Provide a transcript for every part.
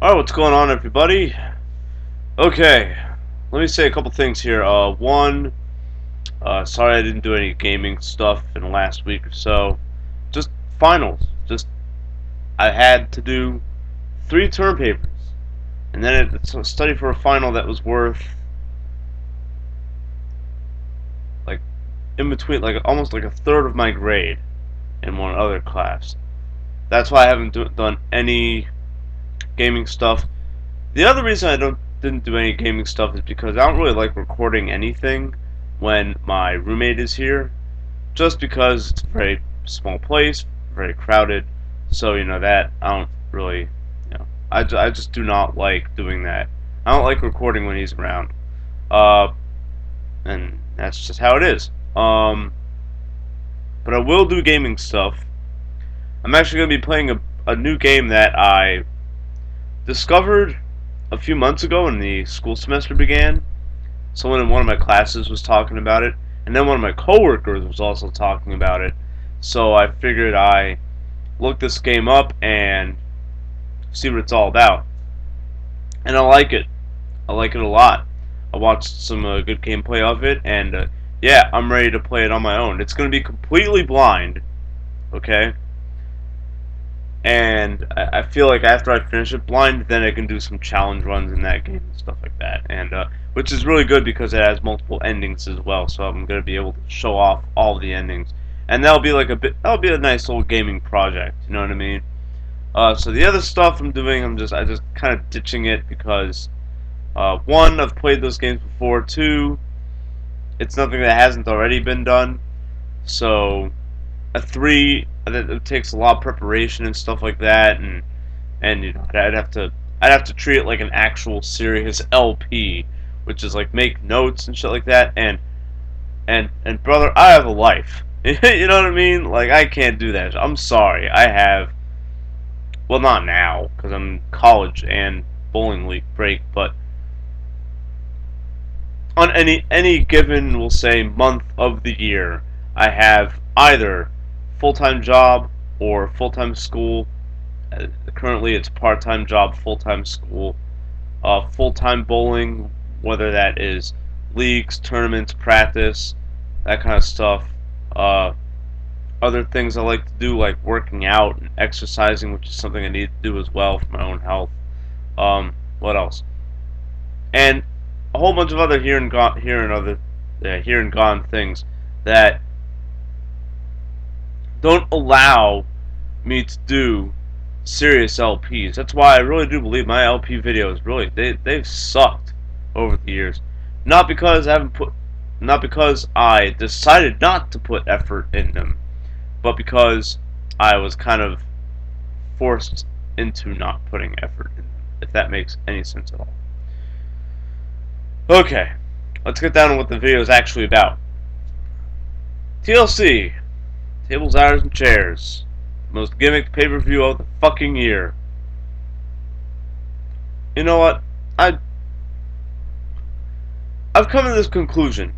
Alright, what's going on, everybody? Okay, let me say a couple things here. One, sorry I didn't do any gaming stuff in the last week or so. Just finals. I had to do 3 term papers. And then it's a study for a final that was worth, like, in between, like, almost like a third of my grade in one other class. That's why I haven't done any gaming stuff. The other reason I didn't do any gaming stuff is because I don't really like recording anything when my roommate is here, just because it's a very small place, very crowded. So that I don't really, I just do not like doing that. I don't like recording when he's around, uh, and that's just how it is. But I will do gaming stuff. I'm actually going to be playing a new game that I discovered a few months ago when the school semester began. Someone in one of my classes was talking about it, and then one of my coworkers was also talking about it. So I figured I look this game up and see what it's all about. And I like it. I like it a lot. I watched some good gameplay of it, and yeah, I'm ready to play it on my own. It's going to be completely blind, okay? And I feel like after I finish it blind, then I can do some challenge runs in that game and stuff like that. And which is really good because it has multiple endings as well. So I'm gonna be able to show off all the endings, and that'll be a nice little gaming project. You know what I mean? So the other stuff I'm doing, I just kind of ditching it because one, I've played those games before. Two, it's nothing that hasn't already been done. So a 3 it takes a lot of preparation and stuff like that, and I'd have to treat it like an actual serious LP, which is like make notes and shit like that. And brother, I have a life. You know what I mean? Like, I can't do that. I'm sorry. I have, well, not now because I'm in college and bowling league break, but on any given, we'll say, month of the year, I have either full-time job or full-time school. Currently, it's part-time job, full-time school, full-time bowling, whether that is leagues, tournaments, practice, that kind of stuff. Uh, Other things I like to do, like working out and exercising, which is something I need to do as well for my own health. What else? And a whole bunch of other here and gone things that don't allow me to do serious LPs. That's why I really do believe my LP videos they've sucked over the years. Not because not because I decided not to put effort in them, but because I was kind of forced into not putting effort in them, if that makes any sense at all. Okay, let's get down to what the video is actually about. TLC, Tables, Hours, and Chairs. Most gimmicked pay-per-view of the fucking year. You know what? I've come to this conclusion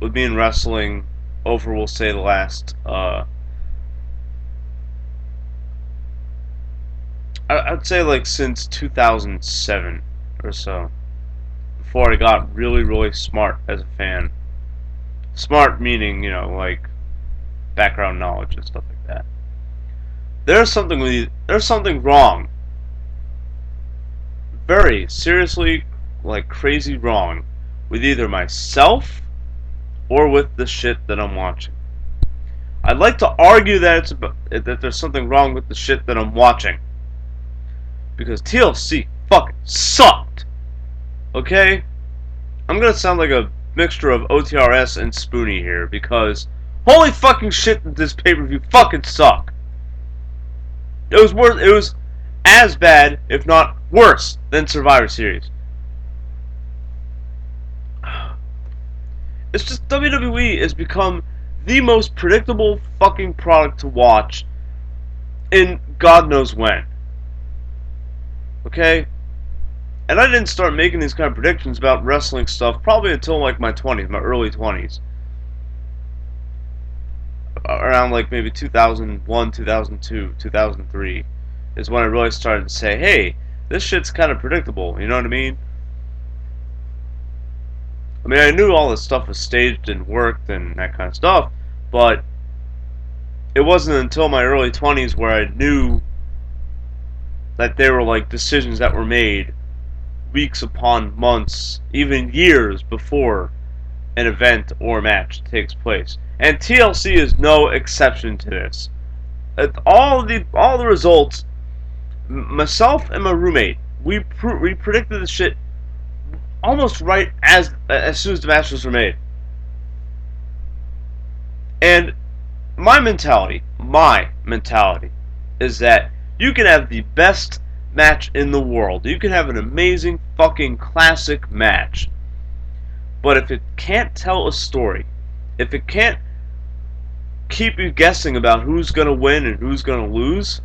with me in wrestling over, we'll say, the last, I'd say like since 2007 or so. Before I got really, really smart as a fan. Smart meaning, like background knowledge and stuff like that. There's something wrong. Very seriously, like crazy wrong with either myself or with the shit that I'm watching. I'd like to argue that that there's something wrong with the shit that I'm watching, because TLC fucking sucked. Okay? I'm gonna sound like a mixture of OTRS and Spoonie here, because holy fucking shit did this pay-per-view fucking suck. It was as bad, if not worse, than Survivor Series. It's just WWE has become the most predictable fucking product to watch in God knows when. Okay? And I didn't start making these kind of predictions about wrestling stuff probably until like my early 20s. Around like maybe 2001, 2002, 2003 is when I really started to say, hey, This shit's kind of predictable, you know what I mean? I mean, I knew all this stuff was staged and worked and that kind of stuff, but it wasn't until my early 20s where I knew that there were like decisions that were made weeks upon months, even years before an event or match takes place. And TLC is no exception to this. All the results, myself and my roommate, we predicted the shit almost right as soon as the matches were made. And my mentality is that you can have the best match in the world. You can have an amazing fucking classic match. But if it can't tell a story, if it can't keep you guessing about who's going to win and who's going to lose,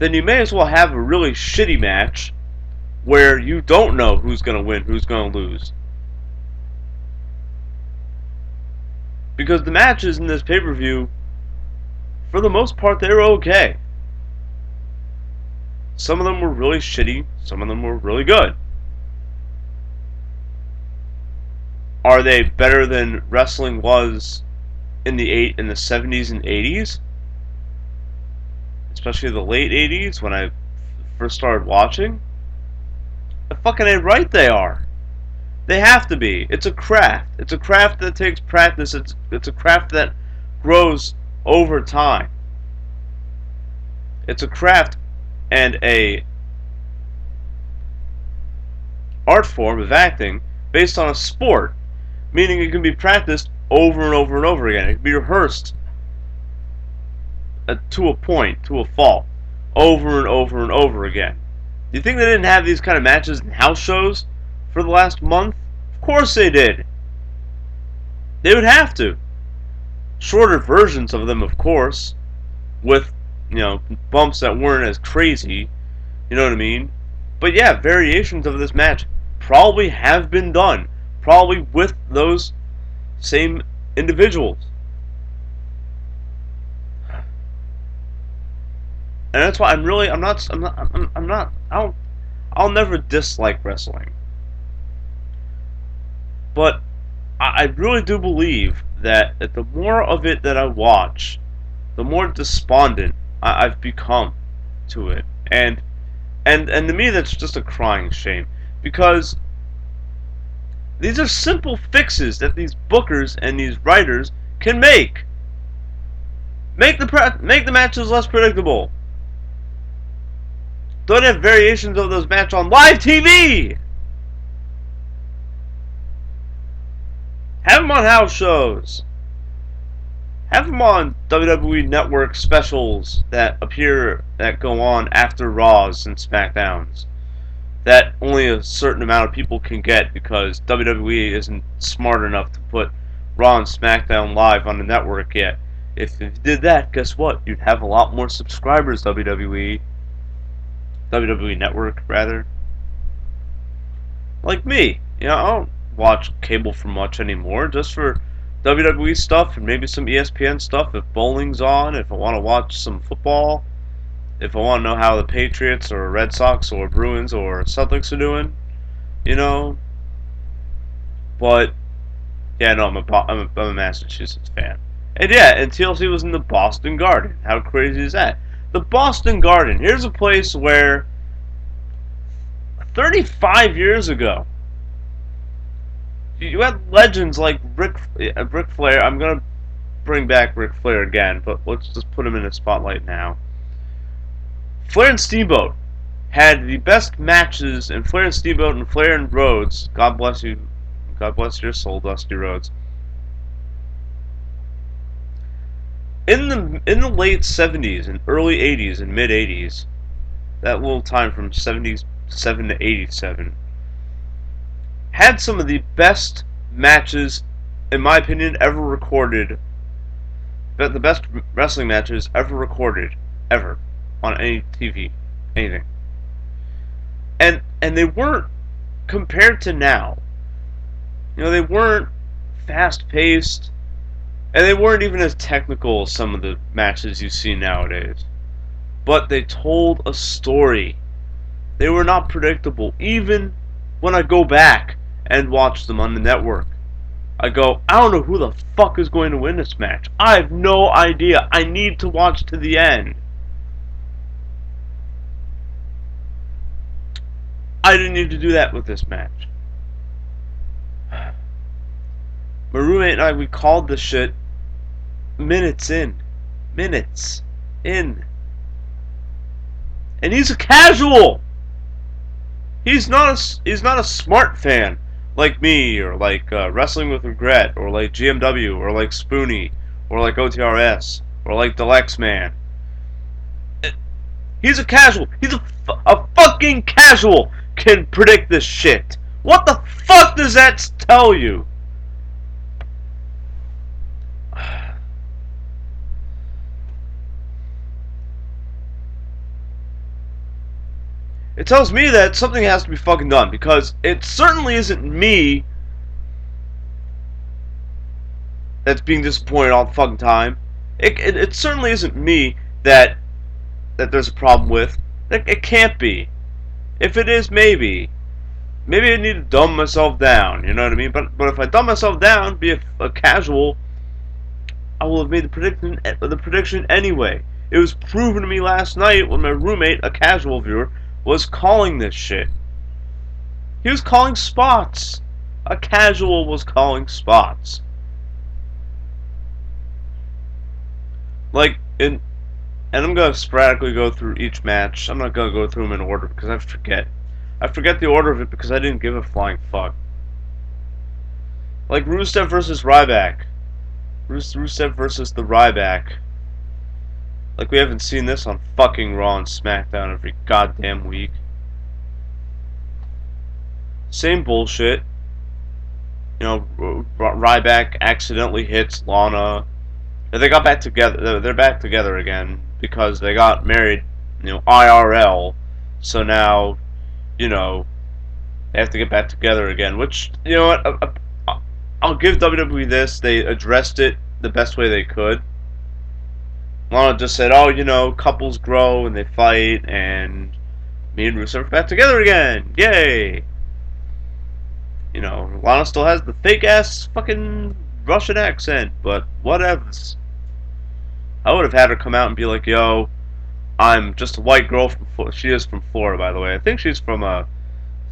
then you may as well have a really shitty match where you don't know who's going to win, who's going to lose. Because the matches in this pay-per-view, for the most part, they were okay. Some of them were really shitty, some of them were really good. Are they better than wrestling was in the 70s and 80s? Especially the late 80s when I first started watching? I fucking ain't right they are. They have to be. It's a craft. It's a craft that takes practice. It's a craft that grows over time. It's a craft and a art form of acting based on a sport, meaning it can be practiced over and over and over again. It can be rehearsed to a point, to a fault, over and over and over again. Do you think they didn't have these kind of matches in house shows for the last month? Of course they did. They would have to. Shorter versions of them, of course, with, bumps that weren't as crazy, you know what I mean? But yeah, variations of this match probably have been done, probably with those same individuals. And that's why I'll never dislike wrestling. But I really do believe that the more of it that I watch, the more despondent I've become to it. And to me that's just a crying shame. Because these are simple fixes that these bookers and these writers can make. Make the matches less predictable. Don't have variations of those matches on live TV. Have them on house shows. Have them on WWE Network specials that go on after Raws and SmackDowns. That only a certain amount of people can get because WWE isn't smart enough to put Raw and SmackDown live on the network yet. If you did that, guess what? You'd have a lot more subscribers, WWE Network, rather. Like me. I don't watch cable for much anymore, just for WWE stuff and maybe some ESPN stuff if bowling's on, if I want to watch some football, if I want to know how the Patriots or Red Sox or Bruins or Celtics are doing, But, yeah, no, I'm a Massachusetts fan. And yeah, and TLC was in the Boston Garden. How crazy is that? The Boston Garden. Here's a place where 35 years ago, you had legends like Ric Flair. I'm going to bring back Ric Flair again, but let's just put him in the spotlight now. Flair and Steamboat had the best matches, and Flair and Steamboat and Flair and Rhodes, God bless you, God bless your soul, Dusty Rhodes. In the late 70s and early 80s and mid 80s, that little time from 77 to 87, had some of the best matches, in my opinion, ever recorded. The best wrestling matches ever recorded, ever, on any TV, anything. And they weren't compared to now. They weren't fast-paced, and they weren't even as technical as some of the matches you see nowadays. but they told a story. They were not predictable. Even when I go back and watch them on the network, I go, I don't know who the fuck is going to win this match. I have no idea. I need to watch to the end. I didn't need to do that with this match. My roommate and I, we called this shit minutes in. Minutes in. And he's a casual! He's not a smart fan like me, or like Wrestling with Regret, or like GMW, or like Spoonie, or like OTRS, or like Deluxe Man. He's a casual. He's a fucking casual can predict this shit. What the fuck does that tell you? It tells me that something has to be fucking done, because it certainly isn't me that's being disappointed all the fucking time. It certainly isn't me that there's a problem with. It can't be. If it is, maybe I need to dumb myself down. You know what I mean? But if I dumb myself down, be a casual, I will have made the prediction anyway. It was proven to me last night when my roommate, a casual viewer, was calling this shit. He was calling spots. A casual was calling spots. Like, and I'm going to sporadically go through each match. I'm not going to go through them in order because I forget. I forget the order of it because I didn't give a flying fuck. Like Rusev versus Ryback. Rusev versus the Ryback. Like we haven't seen this on fucking Raw and SmackDown every goddamn week. Same bullshit. You know, Ryback accidentally hits Lana. They got back together. They're back together again because they got married, you know, IRL. So now, you know, they have to get back together again. Which, you know what? I'll give WWE this. They addressed it the best way they could. Lana just said, oh, you know, couples grow and they fight, and me and Rusev are back together again. Yay! You know, Lana still has the fake-ass fucking Russian accent, but whatevs. I would have had her come out and be like, yo, I'm just a white girl from Florida. She is from Florida, by the way. I think she's from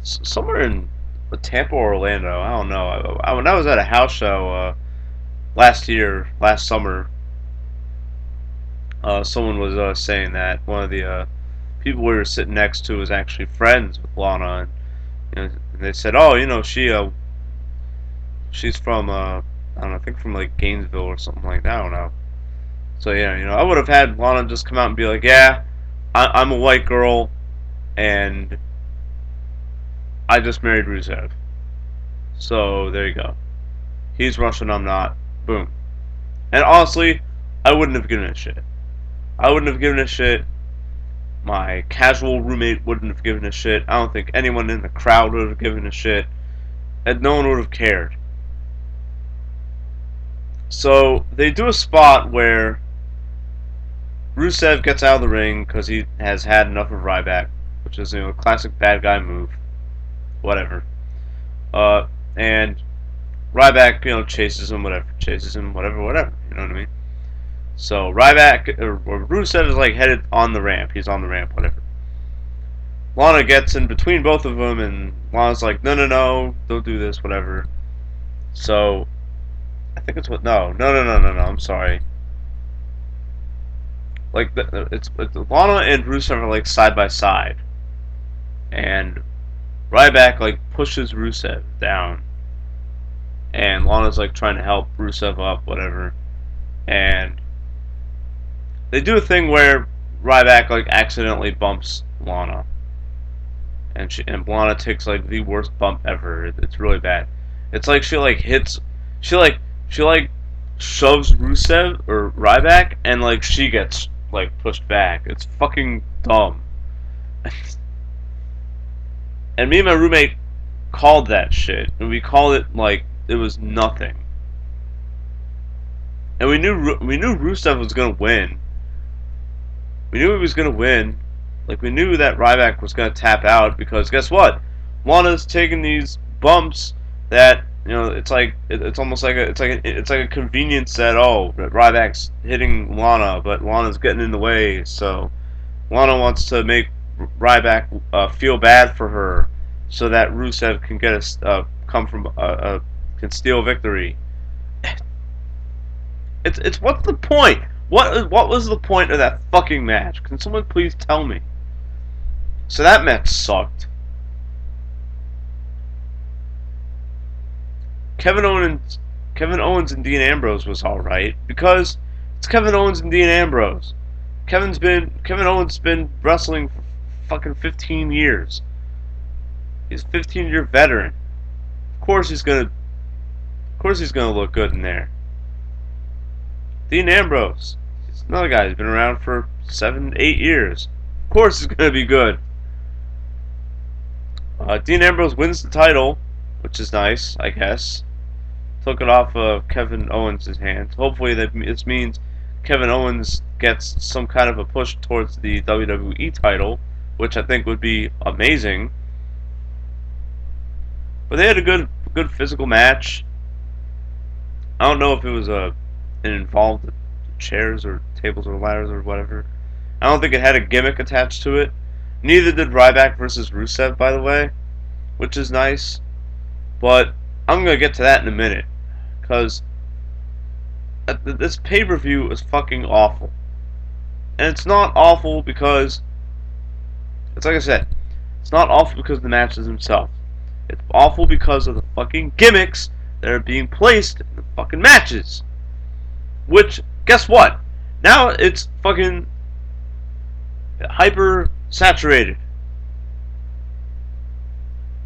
somewhere in Tampa or Orlando. I don't know. When I was at a house show last summer, someone was saying that one of the people we were sitting next to was actually friends with Lana, and you know, they said, "Oh, you know, she's from I don't know, I think from like Gainesville or something like that. I don't know." So yeah, you know, I would have had Lana just come out and be like, "Yeah, I'm a white girl, and I just married Rusev. So there you go. He's Russian, I'm not. Boom." And honestly, I wouldn't have given a shit. I wouldn't have given a shit. My casual roommate wouldn't have given a shit. I don't think anyone in the crowd would have given a shit. And no one would have cared. So they do a spot where Rusev gets out of the ring because he has had enough of Ryback, which is, you know, a classic bad guy move. Whatever. And Ryback, you know, chases him, whatever. You know what I mean? So Ryback, or Rusev is like headed on the ramp. He's on the ramp, whatever. Lana gets in between both of them, and Lana's like, no, don't do this, whatever. So, I think it's what, no, I'm sorry. Like, it's Lana and Rusev are like side by side. And Ryback like pushes Rusev down. And Lana's like trying to help Rusev up, whatever. And they do a thing where Ryback like accidentally bumps Lana, and Lana takes like the worst bump ever. It's really bad. It's like she like shoves Rusev or Ryback, and like she gets like pushed back. It's fucking dumb. And me and my roommate called that shit, and we called it like it was nothing. And we knew Rusev was gonna win. We knew he was gonna win. Like, we knew that Ryback was gonna tap out because guess what? Lana's taking these bumps that it's like it's almost like a convenience that Ryback's hitting Lana, but Lana's getting in the way, so Lana wants to make Ryback feel bad for her, so that Rusev can get come from can steal victory. It's what's the point? What was the point of that fucking match? Can someone please tell me? So that match sucked. Kevin Owens, Kevin Owens and Dean Ambrose was all right because it's Kevin Owens and Dean Ambrose. Kevin Owens been wrestling for fucking 15 years. He's a 15-year veteran. Of course he's gonna look good in there. Dean Ambrose, he's another guy who's been around for 7, 8 years. Of course he's gonna be good. Dean Ambrose wins the title, which is nice, I guess. Took it off of Kevin Owens' hands. Hopefully this means Kevin Owens gets some kind of a push towards the WWE title, which I think would be amazing. But they had a good physical match. I don't know if it was it involved chairs or tables or ladders or whatever. I don't think it had a gimmick attached to it. Neither did Ryback versus Rusev, by the way, which is nice. But I'm gonna get to that in a minute, because this pay-per-view is fucking awful. And it's not awful because, it's like I said, it's not awful because of the matches themselves. It's awful because of the fucking gimmicks that are being placed in the fucking matches. Which, guess what? Now it's fucking hyper saturated.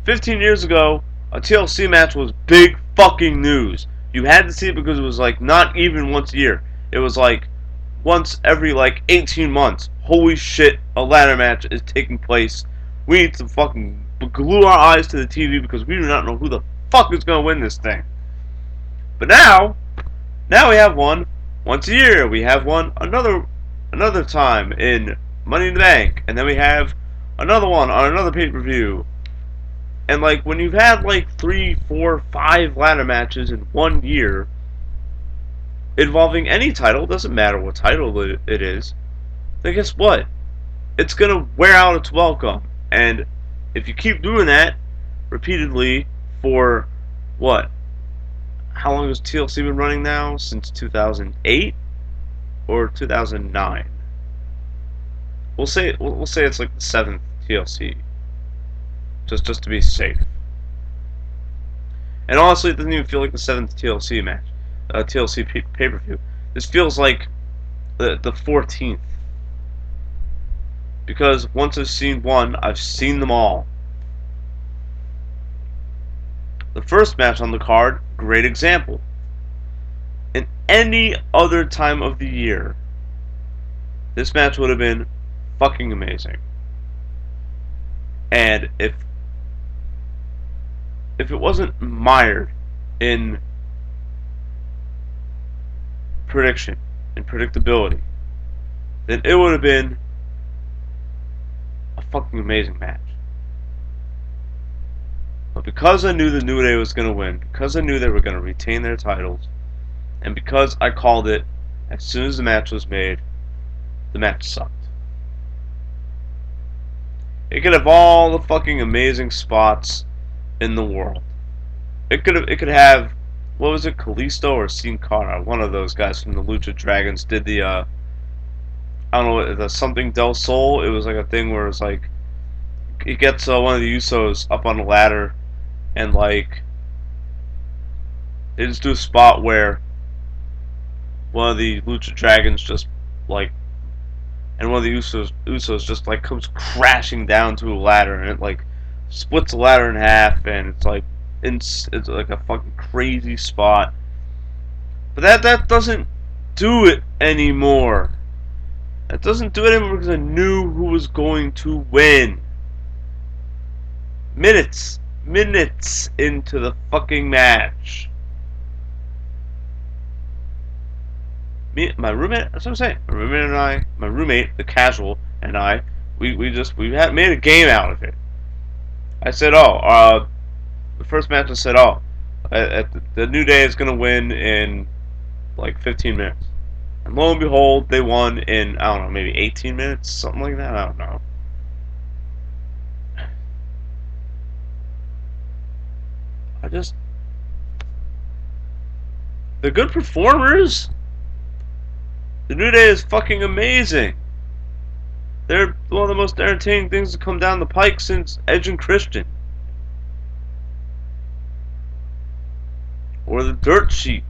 15 years ago, a TLC match was big fucking news. You had to see it because it was like not even once a year. It was like once every like 18 months. Holy shit, a ladder match is taking place. We need to fucking glue our eyes to the TV because we do not know who the fuck is going to win this thing. But now we have one once a year. We have one another time in Money in the Bank, and then we have another one on another pay-per-view. And like when you've had like 3, 4, 5 ladder matches in 1 year involving any title, doesn't matter what title it is, then guess what? It's gonna wear out its welcome. And if you keep doing that repeatedly for what? How long has TLC been running now? Since 2008 or 2009? We'll say it's like the 7th TLC. Just to be safe. And honestly, it doesn't even feel like the 7th TLC match, TLC pay-per-view. This feels like the 14th. Because once I've seen one, I've seen them all. The first match on the card, great example. In any other time of the year, this match would have been fucking amazing. And if it wasn't mired in prediction and predictability, then it would have been a fucking amazing match. But because I knew the New Day was going to win, because I knew they were going to retain their titles, and because I called it as soon as the match was made, the match sucked. It could have all the fucking amazing spots in the world. It could have, what was it, Kalisto or Sin Cara? One of those guys from the Lucha Dragons did the I don't know, the something del Sol. It was like a thing where it's like he gets one of the Usos up on the ladder, and like they just do a spot where one of the Lucha Dragons just like, and one of the Usos just like comes crashing down to a ladder, and it like splits the ladder in half, and it's like like a fucking crazy spot. But that doesn't do it anymore. That doesn't do it anymore because I knew who was going to win. Minutes into the fucking match. me, my roommate. That's what I'm saying. My roommate and I, my roommate, the casual, and I, we had made a game out of it. I said, the first match I said, the New Day is gonna win in like 15 minutes. And lo and behold, they won in, I don't know, maybe 18 minutes, something like that. I don't know. I just, they're good performers. The New Day is fucking amazing. They're one of the most entertaining things to come down the pike since Edge and Christian. Or the Dirt Sheet.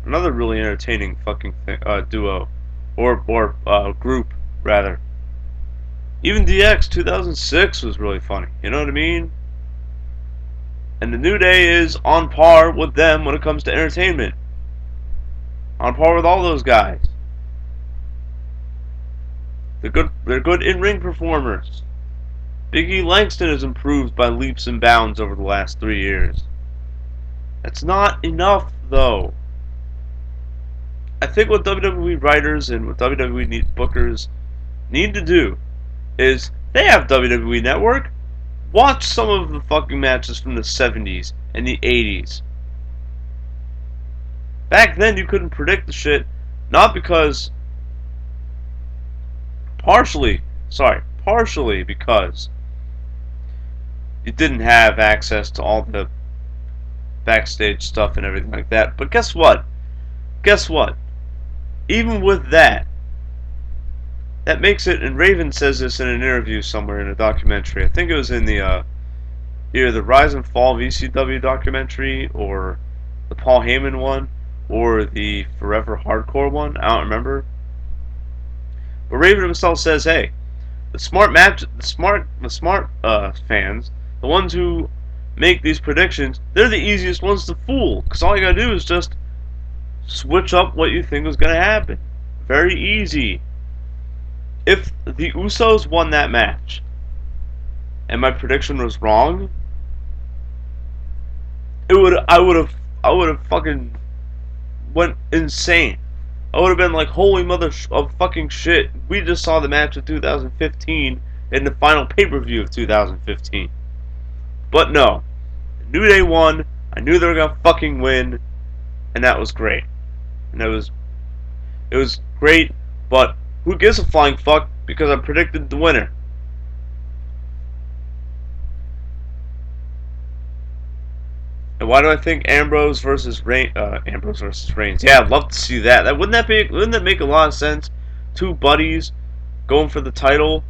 Another really entertaining fucking duo. Or group, rather. Even DX 2006 was really funny. You know what I mean? And the New Day is on par with them when it comes to entertainment. On par with all those guys. They're good in-ring performers. Big E Langston has improved by leaps and bounds over the last 3 years. That's not enough, though. I think what WWE writers and what WWE bookers need to do is, they have WWE Network. Watch some of the fucking matches from the 70s and the 80s. Back then, you couldn't predict the shit, not because... partially because you didn't have access to all the backstage stuff and everything like that. But guess what? Even with that, that makes it, and Raven says this in an interview somewhere in a documentary. I think it was in the either the Rise and Fall VCW documentary, or the Paul Heyman one, or the Forever Hardcore one. I don't remember. But Raven himself says, "Hey, the smart fans, the ones who make these predictions, they're the easiest ones to fool, because all you gotta do is just switch up what you think is gonna happen. Very easy. If the Usos won that match, and my prediction was wrong, I would have fucking went insane. I would have been like, holy mother of fucking shit, we just saw the match of 2015 in the final pay-per-view of 2015. But no, New Day won, I knew they were gonna fucking win, and that was great. And it was great, but who gives a flying fuck, because I predicted the winner. And why do I think Ambrose versus Reigns? Yeah, I'd love to see that. Wouldn't that make a lot of sense? Two buddies going for the title.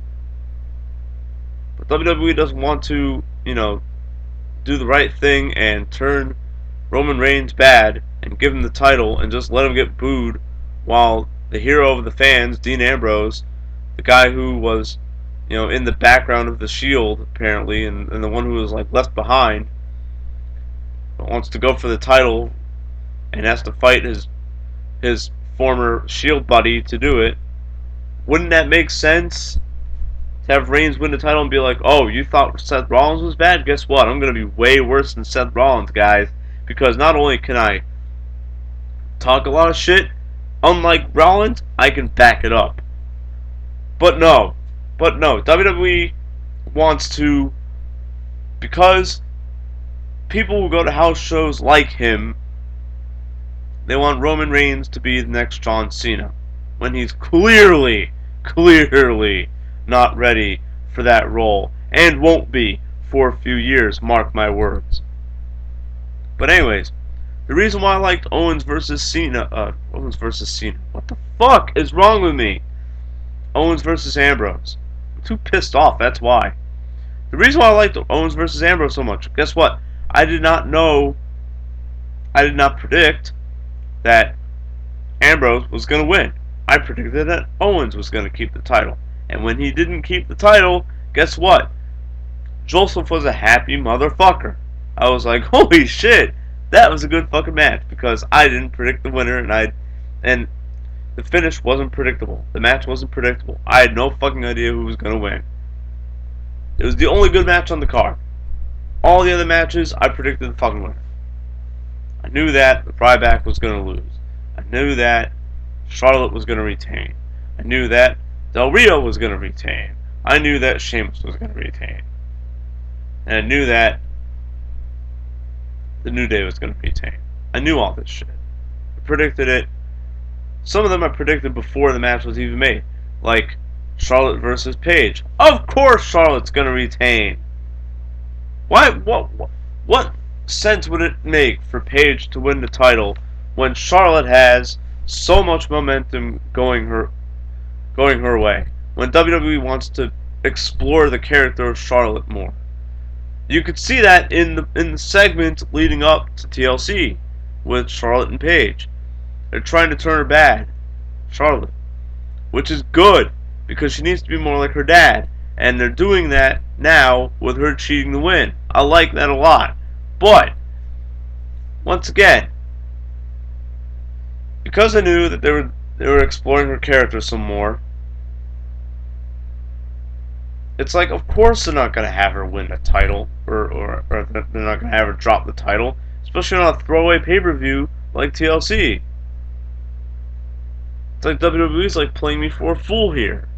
But WWE doesn't want to, do the right thing and turn Roman Reigns bad and give him the title and just let him get booed, while the hero of the fans, Dean Ambrose, the guy who was, in the background of the Shield apparently, and the one who was like left behind, wants to go for the title and has to fight his former Shield buddy to do it. Wouldn't that make sense? To have Reigns win the title and be like, oh, you thought Seth Rollins was bad? Guess what? I'm going to be way worse than Seth Rollins, guys. Because not only can I talk a lot of shit, unlike Rollins, I can back it up. But no. WWE wants to, because people who go to house shows like him, they want Roman Reigns to be the next John Cena, when he's clearly not ready for that role, and won't be for a few years, mark my words. But anyways, the reason why I liked Owens versus Cena, what the fuck is wrong with me? Owens versus Ambrose. I'm too pissed off, that's why. The reason why I liked Owens versus Ambrose so much, guess what? I did not predict that Ambrose was going to win. I predicted that Owens was going to keep the title. And when he didn't keep the title, guess what? Joseph was a happy motherfucker. I was like, holy shit, that was a good fucking match, because I didn't predict the winner, and the finish wasn't predictable. The match wasn't predictable. I had no fucking idea who was going to win. It was the only good match on the card. All the other matches, I predicted the fucking winner. I knew that the Ryback was going to lose. I knew that Charlotte was going to retain. I knew that Del Rio was going to retain. I knew that Sheamus was going to retain. And I knew that the New Day was going to retain. I knew all this shit. I predicted it. Some of them I predicted before the match was even made. Like Charlotte versus Paige. Of course Charlotte's going to retain. Why? What sense would it make for Paige to win the title when Charlotte has so much momentum going her way? When WWE wants to explore the character of Charlotte more, you could see that in the segment leading up to TLC with Charlotte and Paige. They're trying to turn her bad, Charlotte, which is good because she needs to be more like her dad. And they're doing that now with her cheating to win. I like that a lot. But, once again, because I knew that they were exploring her character some more, it's like, of course they're not going to have her win the title, or they're not going to have her drop the title, especially on a throwaway pay-per-view like TLC. It's like WWE's like playing me for a fool here.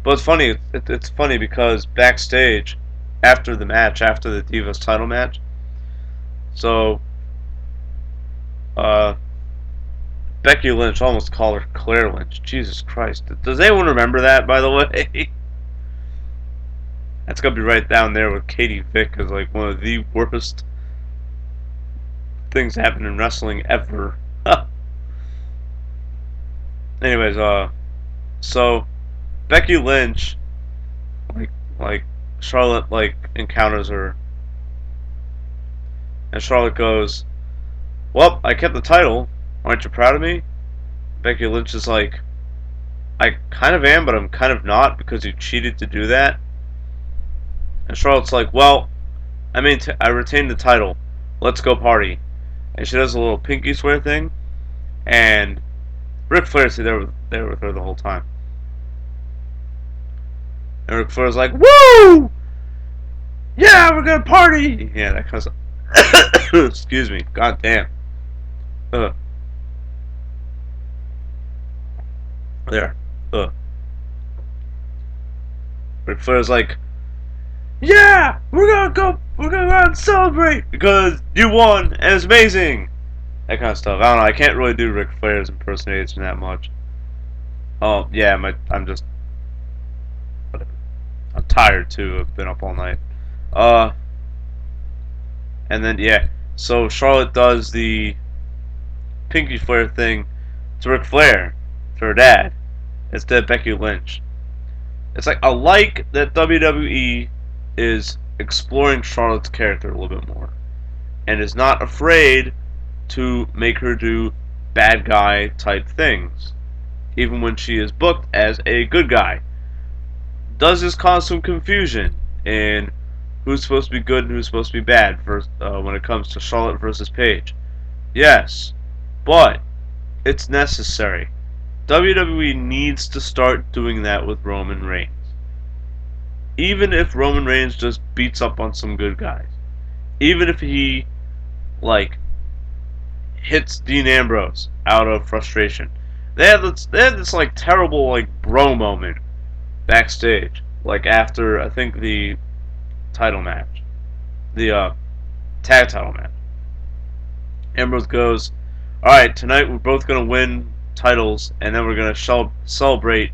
But it's funny. It's funny because backstage, after the match, after the Divas title match, so Becky Lynch, almost called her Claire Lynch. Jesus Christ! Does anyone remember that? By the way, that's gonna be right down there with Katie Vick as like one of the worst things that happened in wrestling ever. Anyways, so Becky Lynch, like Charlotte encounters her, and Charlotte goes, "Well, I kept the title. Aren't you proud of me?" Becky Lynch is like, "I kind of am, but I'm kind of not because you cheated to do that." And Charlotte's like, "Well, I retained the title. Let's go party." And she does a little pinky swear thing, and Ric Flair's there with her the whole time. And Ric Flair's like, "Woo! Yeah, we're gonna party!" Yeah, that kind of stuff. Excuse me. God damn. There. Ric Flair's like, "Yeah, we're gonna go out and celebrate because you won and it's amazing." That kind of stuff. I don't know. I can't really do Ric Flair's impersonation that much. Oh yeah, I'm tired too. I've been up all night. Uh, and then yeah, so Charlotte does the pinky Flair thing to Ric Flair, to her dad, instead of Becky Lynch. It's like I like that WWE is exploring Charlotte's character a little bit more, and is not afraid to make her do bad guy type things, even when she is booked as a good guy. Does this cause some confusion in who's supposed to be good and who's supposed to be bad when it comes to Charlotte versus Paige? Yes, but it's necessary. WWE needs to start doing that with Roman Reigns. Even if Roman Reigns just beats up on some good guys. Even if he, like, hits Dean Ambrose out of frustration. They had this like terrible like bro moment backstage, like after I think the title match, the tag title match. Ambrose goes, "All right, tonight we're both gonna win titles, and then we're gonna celebrate,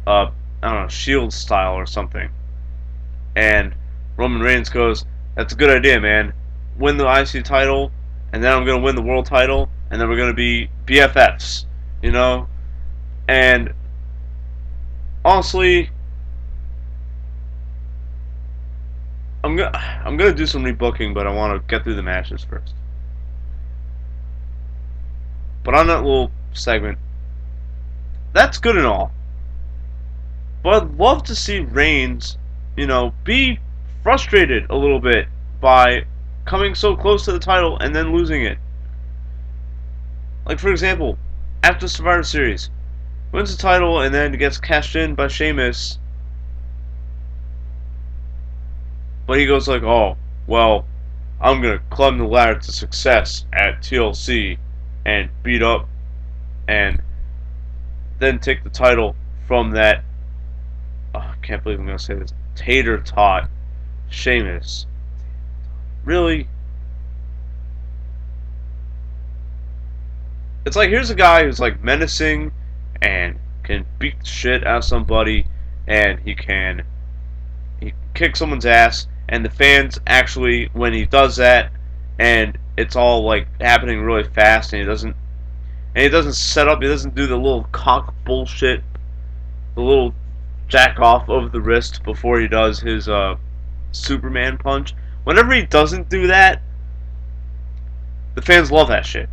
I don't know, Shield style or something." And Roman Reigns goes, "That's a good idea, man. Win the IC title, and then I'm gonna win the world title, and then we're gonna be BFFs, you know." And honestly, I'm gonna do some rebooking, but I want to get through the matches first. But on that little segment, that's good and all. But I'd love to see Reigns, be frustrated a little bit by coming so close to the title and then losing it. Like, for example, after Survivor Series, wins the title and then gets cashed in by Sheamus. But he goes like, "Oh, well, I'm gonna climb the ladder to success at TLC and beat up and then take the title from that. Oh, I can't believe I'm gonna say this. Tater tot, Sheamus. Really? It's like here's a guy who's like menacing and can beat the shit out of somebody, and he kick someone's ass, and the fans actually when he does that, and it's all like happening really fast, and he doesn't set up, he doesn't do the little cock bullshit, the little jack off of the wrist before he does his Superman punch. Whenever he doesn't do that, the fans love that shit.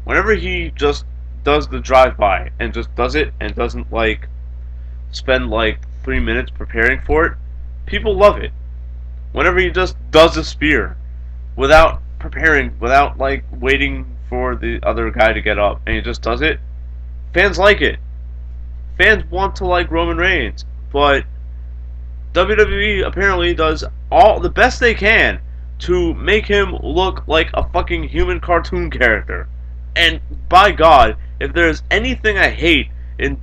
Whenever he just does the drive by and just does it and doesn't like spend like 3 minutes preparing for it, people love it. Whenever he just does a spear without preparing, without like waiting for the other guy to get up, and he just does it, fans like it. Fans want to like Roman Reigns, but WWE apparently does all the best they can to make him look like a fucking human cartoon character. And by God, if there's anything I hate in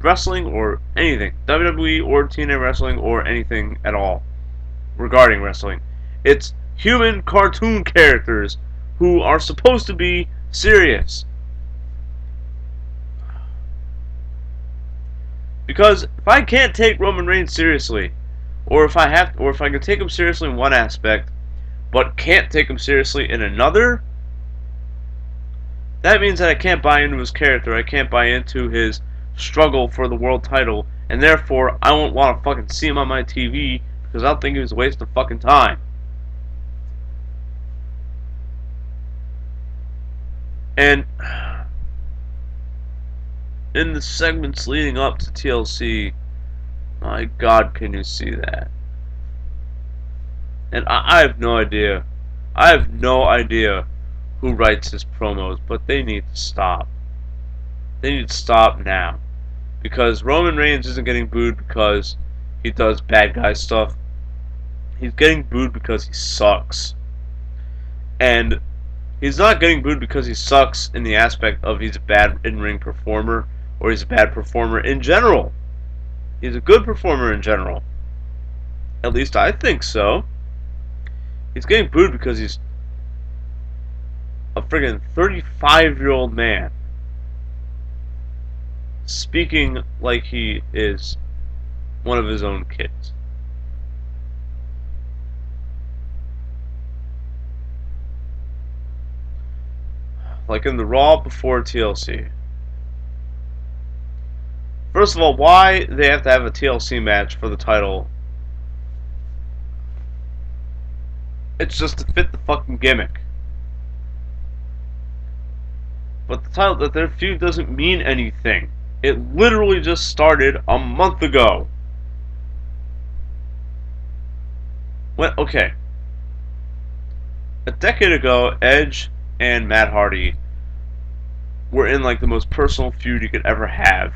wrestling or anything, WWE or TNA wrestling or anything at all regarding wrestling, it's human cartoon characters who are supposed to be serious. Because if I can't take Roman Reigns seriously, or if I can take him seriously in one aspect, but can't take him seriously in another, that means that I can't buy into his character. I can't buy into his struggle for the world title, and therefore I won't want to fucking see him on my TV because I'll think he was a waste of fucking time. And in the segments leading up to TLC, my God, can you see that? And I have no idea. I have no idea who writes his promos, but they need to stop. They need to stop now. Because Roman Reigns isn't getting booed because he does bad guy stuff. He's getting booed because he sucks. And he's not getting booed because he sucks in the aspect of he's a bad in-ring performer or he's a bad performer in general. He's a good performer in general. At least I think so. He's getting booed because he's a friggin' 35-year-old man speaking like he is one of his own kids. Like in the Raw before TLC. First of all, why they have to have a TLC match for the title? It's just to fit the fucking gimmick. But the title, that their feud doesn't mean anything. It literally just started a month ago. Okay. A decade ago, Edge and Matt Hardy were in like the most personal feud you could ever have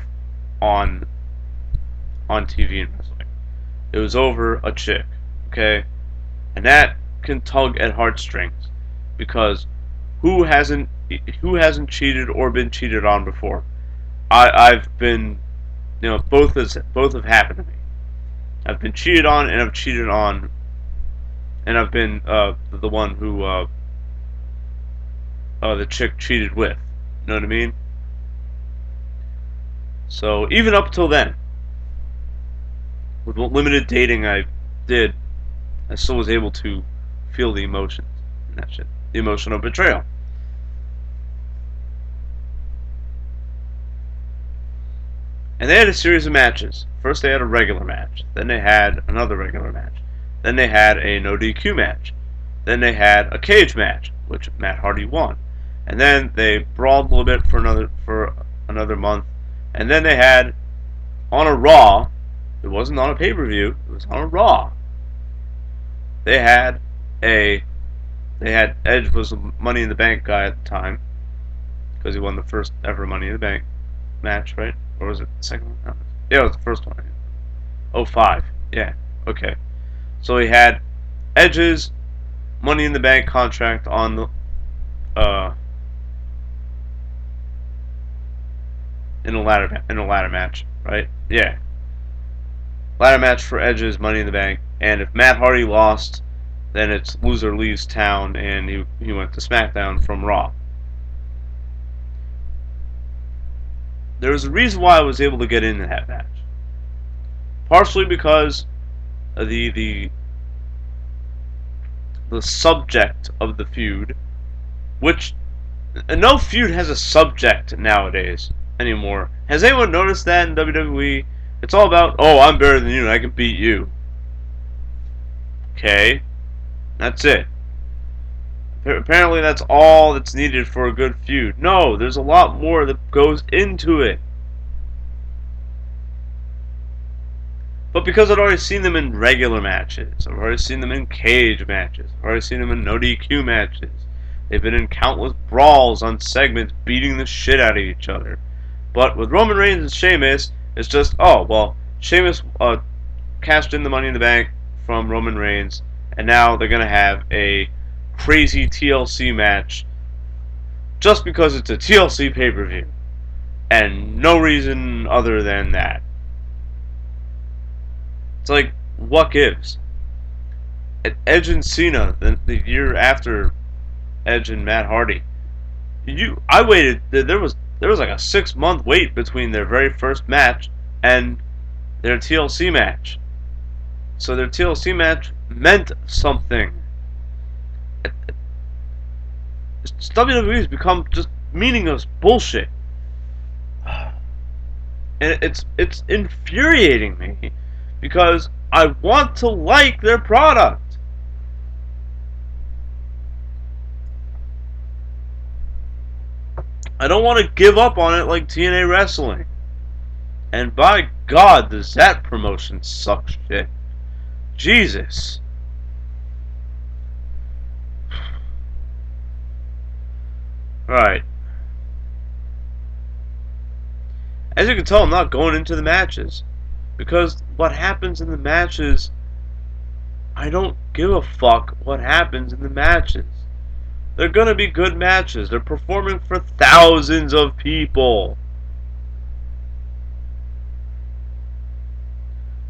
on TV and wrestling. It was over a chick, okay? And that can tug at heartstrings because who hasn't cheated or been cheated on before? I've been, both have happened to me. I've been cheated on and I've cheated on, and I've been the one who the chick cheated with. You know what I mean? So even up till then, with what limited dating I did, I still was able to feel the emotions and that shit. The emotional betrayal. And they had a series of matches. First they had a regular match. Then they had another regular match. Then they had a no DQ match. Then they had a cage match, which Matt Hardy won. And then they brawled a little bit for another month. And then they had on a Raw. It wasn't on a pay-per-view. It was on a Raw. They had Edge was the Money in the Bank guy at the time because he won the first ever Money in the Bank match, right? Or was it the second one? No. Yeah, it was the first one. 05. Yeah. Okay. So he had Edge's Money in the Bank contract on the uh in a ladder match, right? Yeah, ladder match for Edge's Money in the Bank. And if Matt Hardy lost, then it's loser leaves town, and he went to SmackDown from Raw. There was a reason why I was able to get into that match, partially because of the subject of the feud, which no feud has a subject nowadays anymore. Has anyone noticed that in WWE? It's all about, oh, I'm better than you and I can beat you. Okay, that's it. Apparently that's all that's needed for a good feud. No, there's a lot more that goes into it. But because I've already seen them in regular matches, I've already seen them in cage matches, I've already seen them in no DQ matches. They've been in countless brawls on segments beating the shit out of each other. But with Roman Reigns and Sheamus, it's just, oh, well, Sheamus cashed in the Money in the Bank from Roman Reigns, and now they're going to have a crazy TLC match just because it's a TLC pay-per-view. And no reason other than that. It's like, what gives? At Edge and Cena, the year after Edge and Matt Hardy, I waited. There was like a 6-month wait between their very first match and their TLC match. So their TLC match meant something. WWE has become just meaningless bullshit, and it's infuriating me because I want to like their product. I don't want to give up on it like TNA Wrestling. And by God, does that promotion suck shit. Jesus. Alright. As you can tell, I'm not going into the matches. Because what happens in the matches, I don't give a fuck what happens in the matches. They're gonna be good matches. They're performing for thousands of people.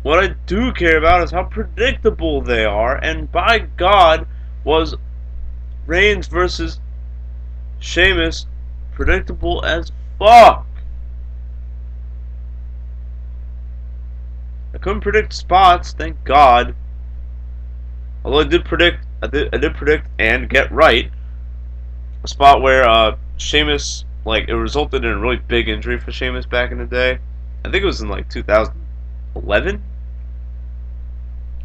What I do care about is how predictable they are, and by God, was Reigns versus Sheamus predictable as fuck. I couldn't predict spots, thank God. Although I did predict and get right a spot where Sheamus, like, it resulted in a really big injury for Sheamus back in the day. I think it was in like 2011.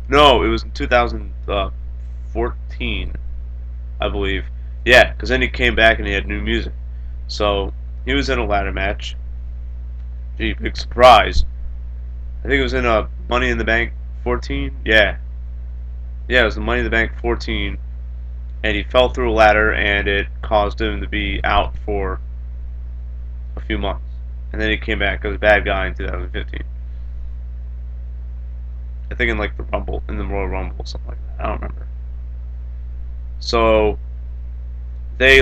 No, it was in 2014, I believe. Yeah, because then he came back and he had new music. So he was in a ladder match. Gee, big surprise. I think it was in a Money in the Bank 14. Yeah, it was the Money in the Bank 14, and he fell through a ladder, and it caused him to be out for a few months. And then he came back as a bad guy in 2015. I think in like the Rumble, in the Royal Rumble, something like that. I don't remember. So they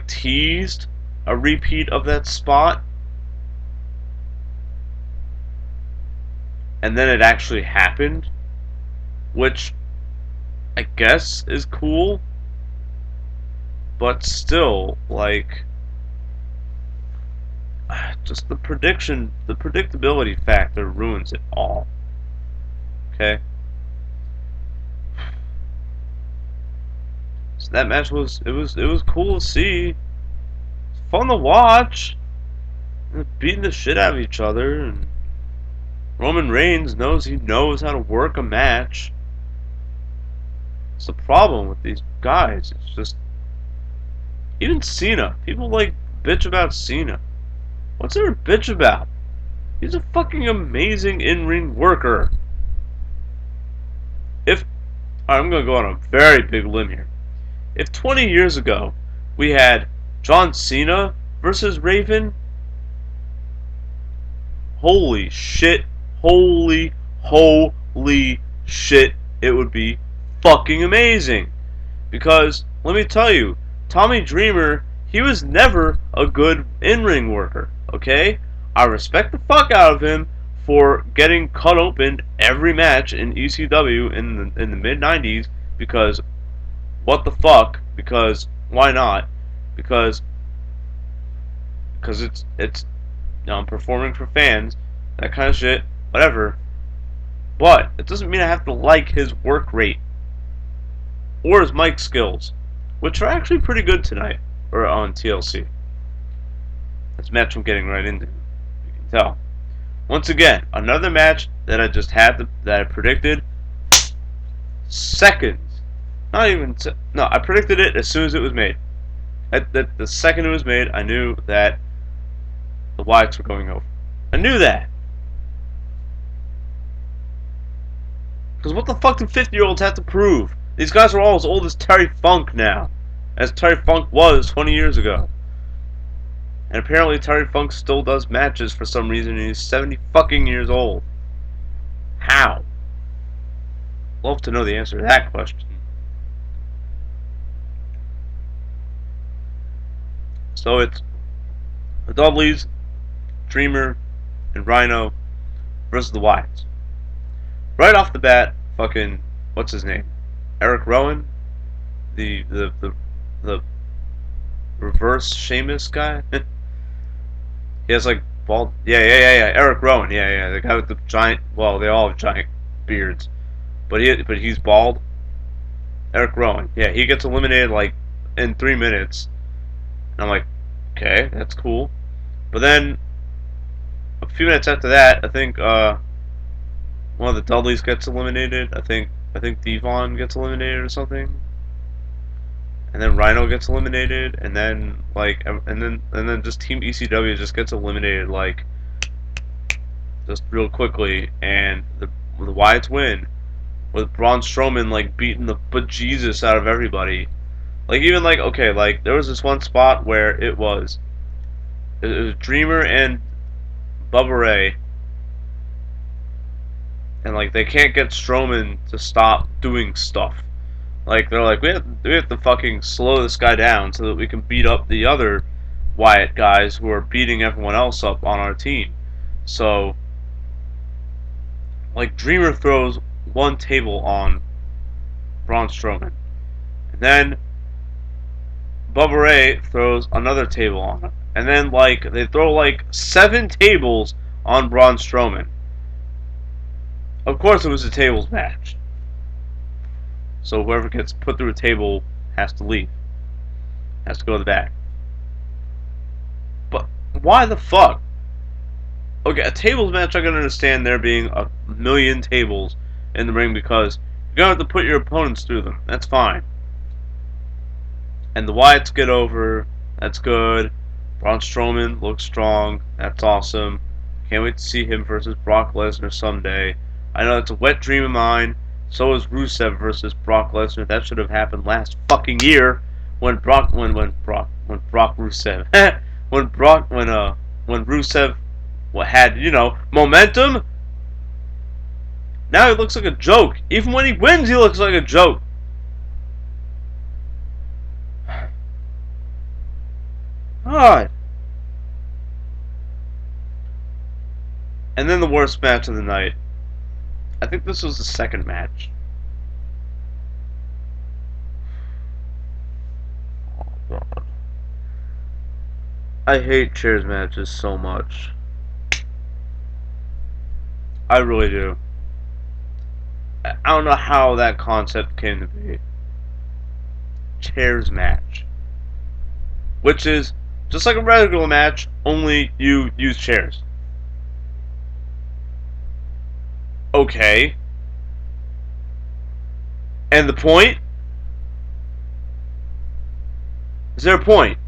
teased a repeat of that spot, and then it actually happened, which I guess is cool, but still, like, just the predictability factor ruins it all. Okay? So that match was cool to see. It's fun to watch. They're beating the shit out of each other, and Roman Reigns knows how to work a match. It's the problem with these guys. It's just, even Cena. People like bitch about Cena. What's there to bitch about? He's a fucking amazing in-ring worker. I'm gonna go on a very big limb here. If 20 years ago we had John Cena versus Raven, holy shit, holy shit, it would be fucking amazing. Because, let me tell you, Tommy Dreamer, he was never a good in-ring worker, okay? I respect the fuck out of him for getting cut open every match in ECW in the mid-90s because what the fuck? Because why not? Because it's performing for fans, that kind of shit, whatever. But it doesn't mean I have to like his work rate or his mic skills, which are actually pretty good tonight or on TLC. This match I'm getting right into, you can tell. Once again, another match that I just had that I predicted seconds. Not even no, I predicted it as soon as it was made. The second it was made, I knew that the Wyatts were going over. I knew that. Because what the fuck do 50-year-olds have to prove? These guys are all as old as Terry Funk now, as Terry Funk was 20 years ago. And apparently Terry Funk still does matches for some reason, and he's 70 fucking years old. How? Love to know the answer to that question. So it's the Dudleys, Dreamer, and Rhino versus the Wyatts. Right off the bat, fucking what's his name? Eric Rowan, the reverse Sheamus guy. He has like bald. Yeah. Eric Rowan. Yeah. The guy with the giant. Well, they all have giant beards, but he's bald. Eric Rowan. Yeah, he gets eliminated like in 3 minutes. And I'm like, okay, that's cool. But then a few minutes after that, I think one of the Dudleys gets eliminated. I think Devon gets eliminated or something. And then Rhino gets eliminated, and then and then just Team ECW just gets eliminated like just real quickly, and the Wyatts win with Braun Strowman like beating the bejesus out of everybody. Like even like okay, like there was this one spot where it was Dreamer and Bubba Ray, and like they can't get Strowman to stop doing stuff. Like they're like we have to fucking slow this guy down so that we can beat up the other Wyatt guys who are beating everyone else up on our team. So like Dreamer throws one table on Braun Strowman, and then Bubba Ray throws another table on him, and then like they throw like 7 tables on Braun Strowman. Of course, it was a tables match. So whoever gets put through a table has to leave. Has to go to the back. But why the fuck? Okay, a tables match I can understand there being a million tables in the ring because you're going to have to put your opponents through them. That's fine. And the Wyatts get over. That's good. Braun Strowman looks strong. That's awesome. Can't wait to see him versus Brock Lesnar someday. I know it's a wet dream of mine. So is Rusev versus Brock Lesnar. That should have happened last fucking year when Brock Rusev when Rusev had momentum. Now he looks like a joke. Even when he wins, he looks like a joke. God. And then the worst match of the night. I think this was the second match. Oh God. I hate chairs matches so much. I really do. I don't know how that concept came to be. Chairs match. Which is just like a regular match, only you use chairs. Okay. And the point? Is there a point?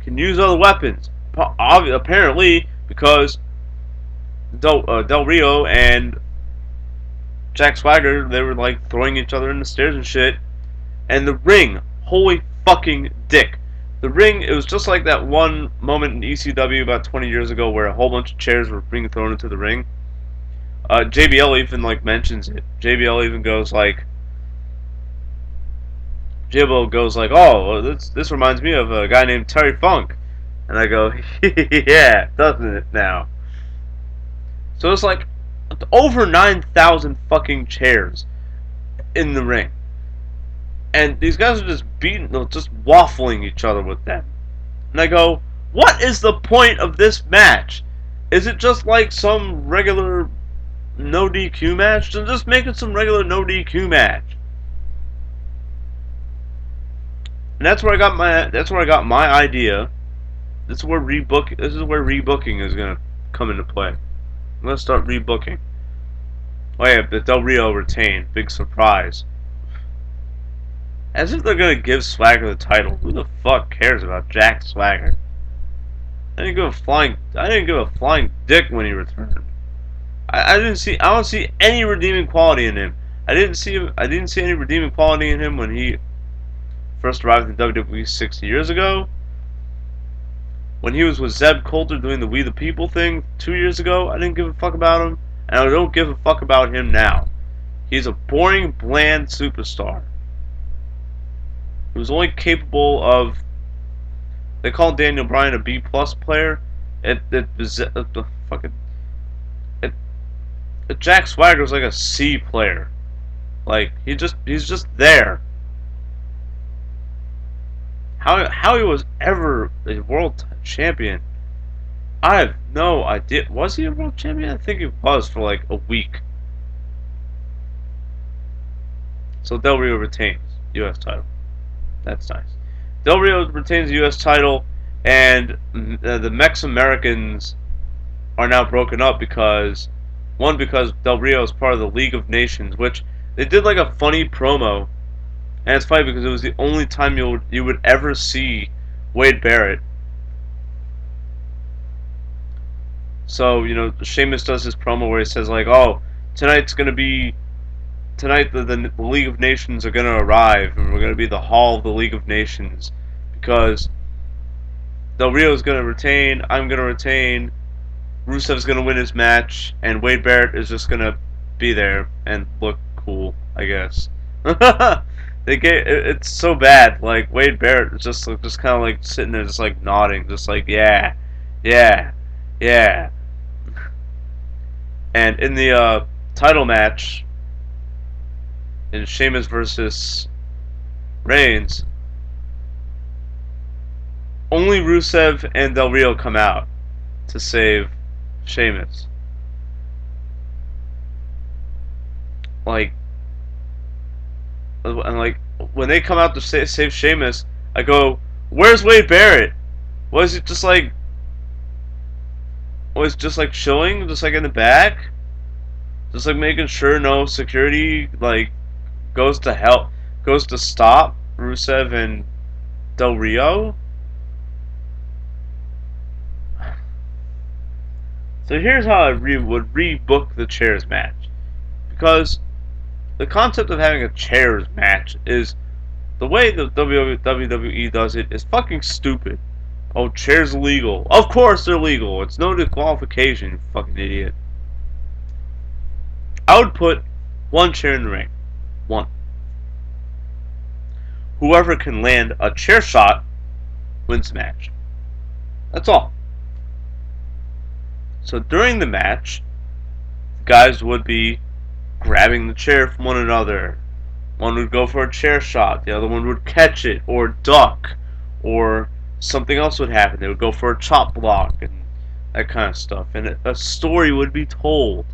Can use other weapons. Apparently, because Del Rio and Jack Swagger, they were like throwing each other in the stairs and shit. And the ring, holy fucking dick. The ring, it was just like that one moment in ECW about 20 years ago where a whole bunch of chairs were being thrown into the ring. JBL even like mentions it. JBL goes like, "Oh, well, this reminds me of a guy named Terry Funk," and I go, "Yeah, doesn't it now?" So it's like over 9,000 fucking chairs in the ring, and these guys are just just waffling each other with them. And I go, "What is the point of this match? Is it just like some regular no DQ match? Then just make it some regular no DQ match." And that's where I got my idea. This is where rebooking is gonna come into play. I'm gonna start rebooking. Oh yeah, but Del Rio retained. Big surprise. As if they're gonna give Swagger the title. Who the fuck cares about Jack Swagger? I didn't give a flying dick when he returned. I don't see any redeeming quality in him. I didn't see any redeeming quality in him when he first arrived in WWE 6 years ago. When he was with Zeb Coulter doing the We the People thing 2 years ago, I didn't give a fuck about him, and I don't give a fuck about him now. He's a boring, bland superstar who's only capable of. They call Daniel Bryan a B plus player. Fucking it, Jack Swagger's like a C player. Like he's just there. How he was ever a world champion, I have no idea. Was he a world champion? I think he was for like a week. So Del Rio retains U.S. title. That's nice. Del Rio retains the U.S. title, and the Mex Americans are now broken up because Del Rio is part of the League of Nations, which they did like a funny promo, and it's funny because it was the only time you would ever see Wade Barrett. So Sheamus does his promo where he says like, "Oh, tonight's gonna be tonight the League of Nations are gonna arrive, and we're gonna be the Hall of the League of Nations because Del Rio's gonna retain, I'm gonna retain, Rusev's gonna win his match, and Wade Barrett is just gonna be there and look cool, I guess." It's so bad. Like Wade Barrett is just kind of like sitting there, just like nodding, just like yeah, yeah, yeah. And in the title match, in Sheamus versus Reigns, only Rusev and Del Rio come out to save Sheamus. Like, and like when they come out to save Sheamus, I go, "Where's Wade Barrett? Was it just like chilling, just like in the back, just like making sure no security like goes to stop Rusev and Del Rio?" So here's how I would rebook the chairs match, because the concept of having a chairs match is the way the WWE does it is fucking stupid. Oh, chairs legal. Of course they're legal. It's no disqualification, you fucking idiot. I would put one chair in the ring. One. Whoever can land a chair shot wins the match. That's all. So during the match, guys would be grabbing the chair from one another. One would go for a chair shot, the other one would catch it or duck, or something else would happen. They would go for a chop block and that kind of stuff, and a story would be told.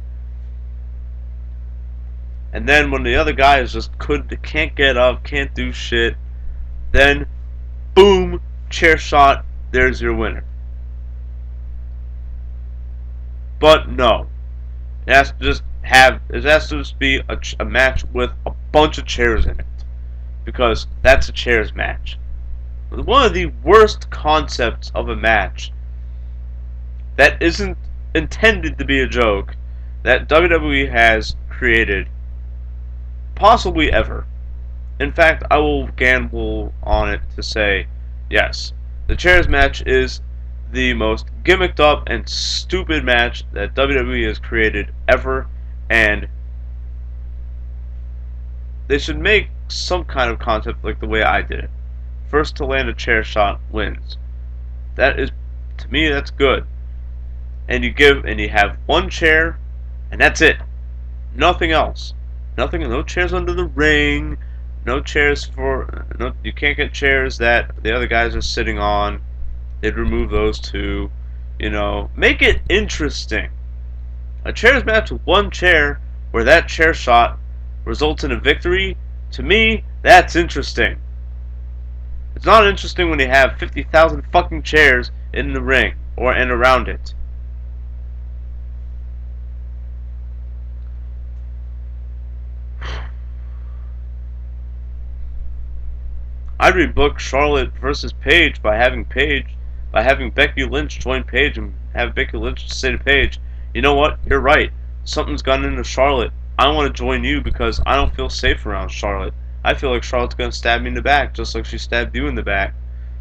And then when the other guys just can't get up, can't do shit, then boom, chair shot, there's your winner. But no, it has to just be a match with a bunch of chairs in it, because that's a chairs match. One of the worst concepts of a match that isn't intended to be a joke that WWE has created, possibly ever. In fact, I will gamble on it to say, yes, the chairs match is the most gimmicked up and stupid match that WWE has created ever, And they should make some kind of concept like the way I did it. First to land a chair shot wins. That is, to me, that's good. And you have one chair, and that's it. Nothing else. Nothing. No chairs under the ring. No chairs for. No, you can't get chairs that the other guys are sitting on. They'd remove those too. Make it interesting. A chairs match with one chair, where that chair shot results in a victory. To me, that's interesting. It's not interesting when you have 50,000 fucking chairs in the ring and around it. I'd rebook Charlotte versus Paige by having Becky Lynch join Paige and have Becky Lynch say to Paige, you know what, you're right. Something's gotten into Charlotte. I want to join you because I don't feel safe around Charlotte. I feel like Charlotte's going to stab me in the back just like she stabbed you in the back.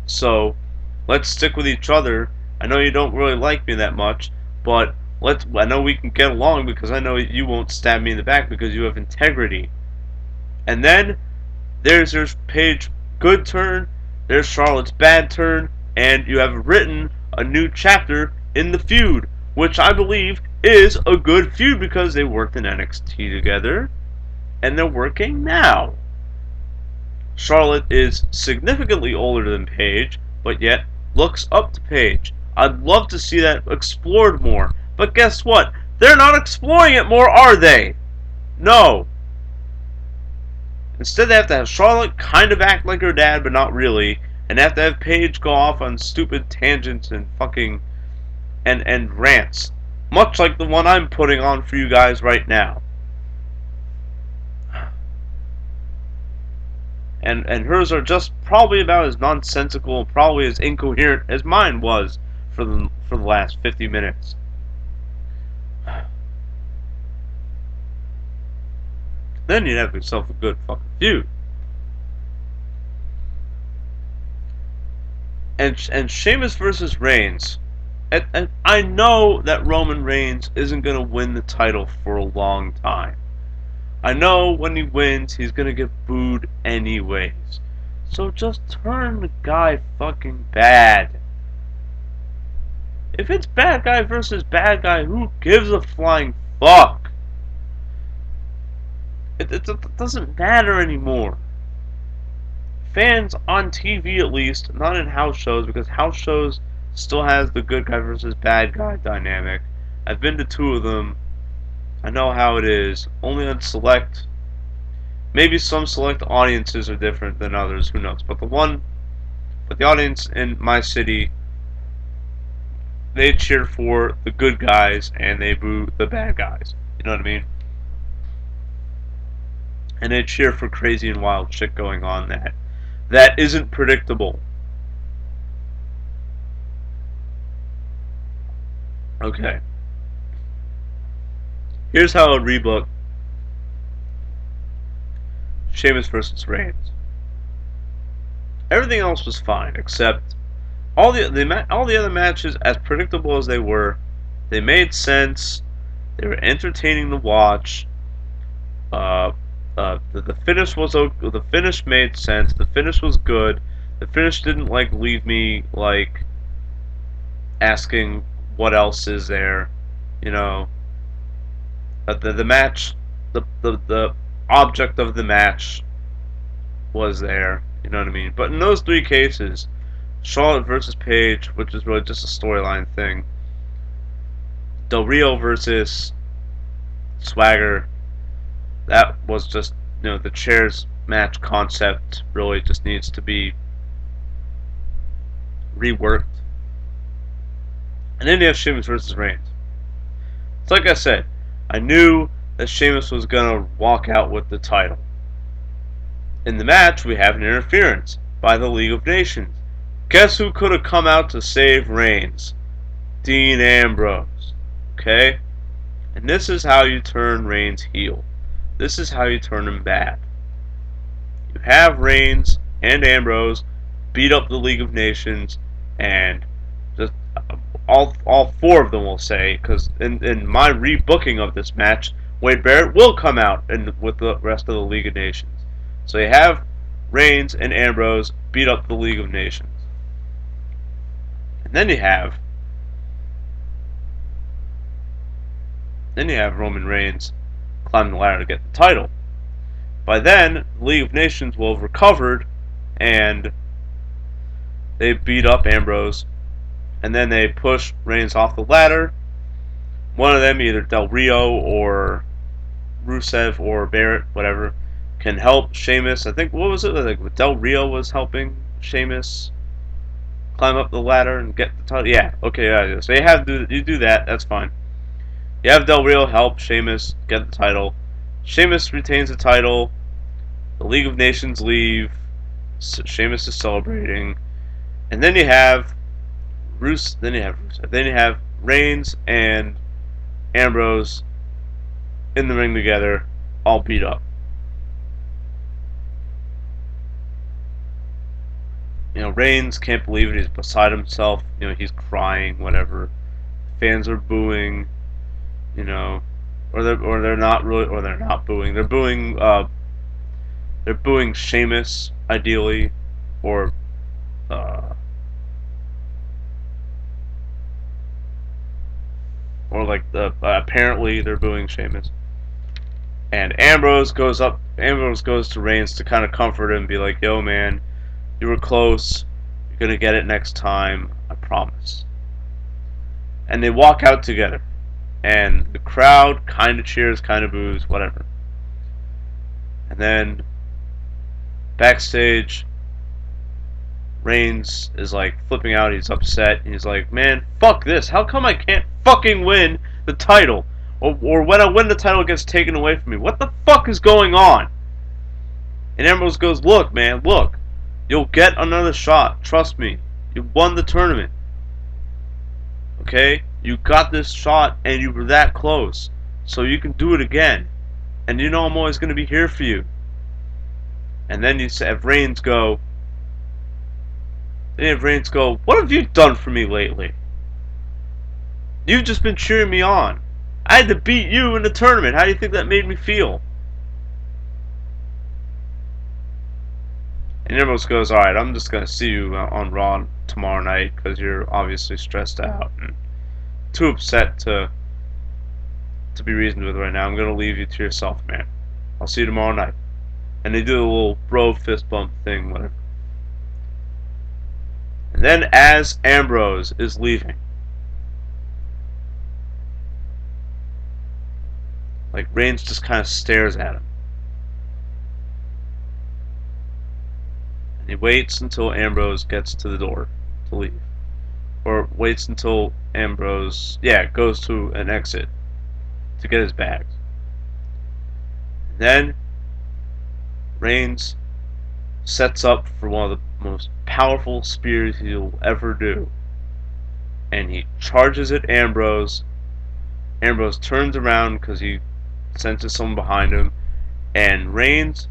So, let's stick with each other. I know you don't really like me that much, but I know we can get along because I know you won't stab me in the back because you have integrity. And then there's Paige good turn, there's Charlotte's bad turn, and you have written a new chapter in the feud, which I believe is a good feud because they worked in NXT together, and they're working now. Charlotte is significantly older than Paige, but yet looks up to Paige. I'd love to see that explored more, but guess what? They're not exploring it more, are they? No. Instead, they have to have Charlotte kind of act like her dad, but not really, and have to have Paige go off on stupid tangents and fucking and rants, much like the one I'm putting on for you guys right now. And hers are just probably about as nonsensical, probably as incoherent as mine was for the last 50 minutes. Then you'd have yourself a good fucking feud. And Sheamus versus Reigns. And I know that Roman Reigns isn't going to win the title for a long time. I know when he wins, he's going to get booed anyways. So just turn the guy fucking bad. If it's bad guy versus bad guy, who gives a flying fuck? It doesn't matter anymore. Fans on TV at least, not in house shows, because house shows still has the good guy versus bad guy dynamic. I've been to 2 of them. I know how it is. Only on select, maybe some select audiences are different than others, who knows. But the audience in my city, they cheer for the good guys and they boo the bad guys. You know what I mean? And they cheer for crazy and wild shit going on that isn't predictable. Okay. Here's how I would rebook Sheamus versus Reigns. Everything else was fine, except all the other matches, as predictable as they were, they made sense. They were entertaining to watch. The finish made sense. The finish was good. The finish didn't leave me asking what else is there, you know. The match, the object of the match was there, you know what I mean. But in those 3 cases, Charlotte versus Paige, which is really just a storyline thing, Del Rio versus Swagger, that was just, the chairs match concept really just needs to be reworked. And then you have Sheamus versus Reigns. It's like I said, I knew that Sheamus was going to walk out with the title. In the match, we have an interference by the League of Nations. Guess who could have come out to save Reigns? Dean Ambrose. Okay? And this is how you turn Reigns heel. This is how you turn him bad. You have Reigns and Ambrose beat up the League of Nations, and just all 4 of them will say, because in my rebooking of this match, Wade Barrett will come out and with the rest of the League of Nations. So you have Reigns and Ambrose beat up the League of Nations. And then you have Roman Reigns climb the ladder to get the title. By then, the League of Nations will have recovered and they beat up Ambrose, and then they push Reigns off the ladder. One of them, either Del Rio or Rusev or Barrett, whatever, can help Sheamus. I think, what was it? Like Del Rio was helping Sheamus climb up the ladder and get the title. Yeah, okay, yeah. So you do that. That's fine. You have Del Rio help Sheamus get the title. Sheamus retains the title. The League of Nations leave. Sheamus is celebrating, and then you have Rusev. Then you have Reigns and Ambrose in the ring together, all beat up. Reigns can't believe it. He's beside himself. He's crying. Whatever. Fans are booing. Or they're not really, or they're not booing. They're booing. They're booing Sheamus, ideally, or apparently they're booing Sheamus. And Ambrose goes to Reigns to kind of comfort him, be like, "Yo, man, you were close. You're gonna get it next time. I promise." And they walk out together, and the crowd kind of cheers, kind of boos, whatever. And then backstage, Reigns is like flipping out. He's upset. He's like, "Man, fuck this. How come I can't fucking win the title? Or when I win the title, it gets taken away from me. What the fuck is going on?" And Ambrose goes, "Look, man, look. You'll get another shot. Trust me. You won the tournament. Okay? You got this shot and you were that close. So you can do it again. And you know I'm always going to be here for you." And then you have Reigns go, "What have you done for me lately? You've just been cheering me on. I had to beat you in the tournament. How do you think that made me feel?" And Ambrose goes, "Alright, I'm just going to see you on Raw tomorrow night because you're obviously stressed out and too upset to be reasoned with right now. I'm going to leave you to yourself, man. I'll see you tomorrow night." And they do a little bro fist bump thing, whatever. And then as Ambrose is leaving, like Reigns just kind of stares at him. And he waits until Ambrose gets to the door to leave. Or waits until Ambrose, goes to an exit to get his bags. And then Reigns sets up for one of the most powerful spears he'll ever do. And he charges at Ambrose. Ambrose turns around because he senses someone behind him. And Reigns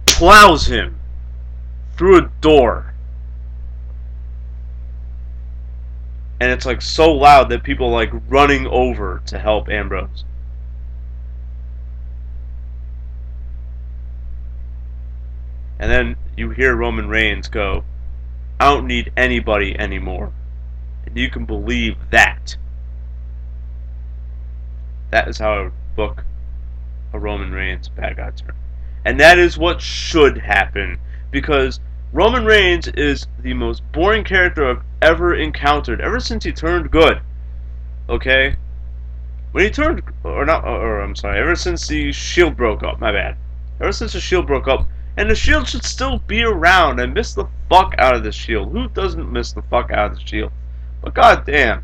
plows him through a door. And it's like so loud that people are like running over to help Ambrose. And then you hear Roman Reigns go, "I don't need anybody anymore." And you can believe that. That is how I would book a Roman Reigns bad guy turn. And that is what should happen. Because Roman Reigns is the most boring character I've ever encountered, ever since he turned good. Okay? When he turned, ever since the Shield broke up, my bad. Ever since the Shield broke up, and the Shield should still be around. I miss the fuck out of the Shield. Who doesn't miss the fuck out of the Shield? But goddamn.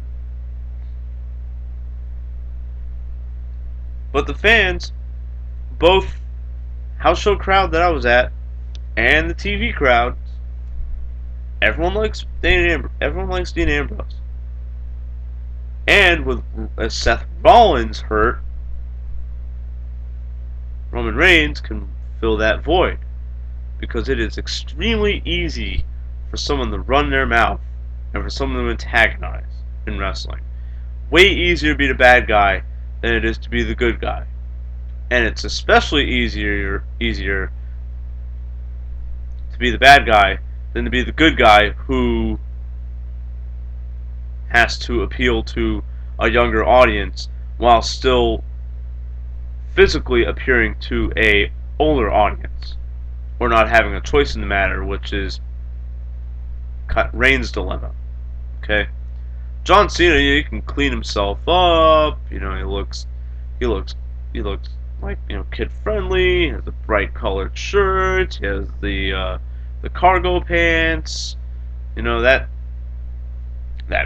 But the fans, both house show crowd that I was at, and the TV crowd, everyone likes Dean Ambrose. And with Seth Rollins hurt, Roman Reigns can fill that void. Because it is extremely easy for someone to run their mouth and for someone to antagonize in wrestling. Way easier to be the bad guy than it is to be the good guy. and it's especially easier to be the bad guy than to be the good guy who has to appeal to a younger audience while still physically appearing to a older audience, or not having a choice in the matter, which is Reigns' dilemma. Okay, John Cena, he can clean himself up. He looks, he looks like kid friendly. He has a bright colored shirt. He has the cargo pants. That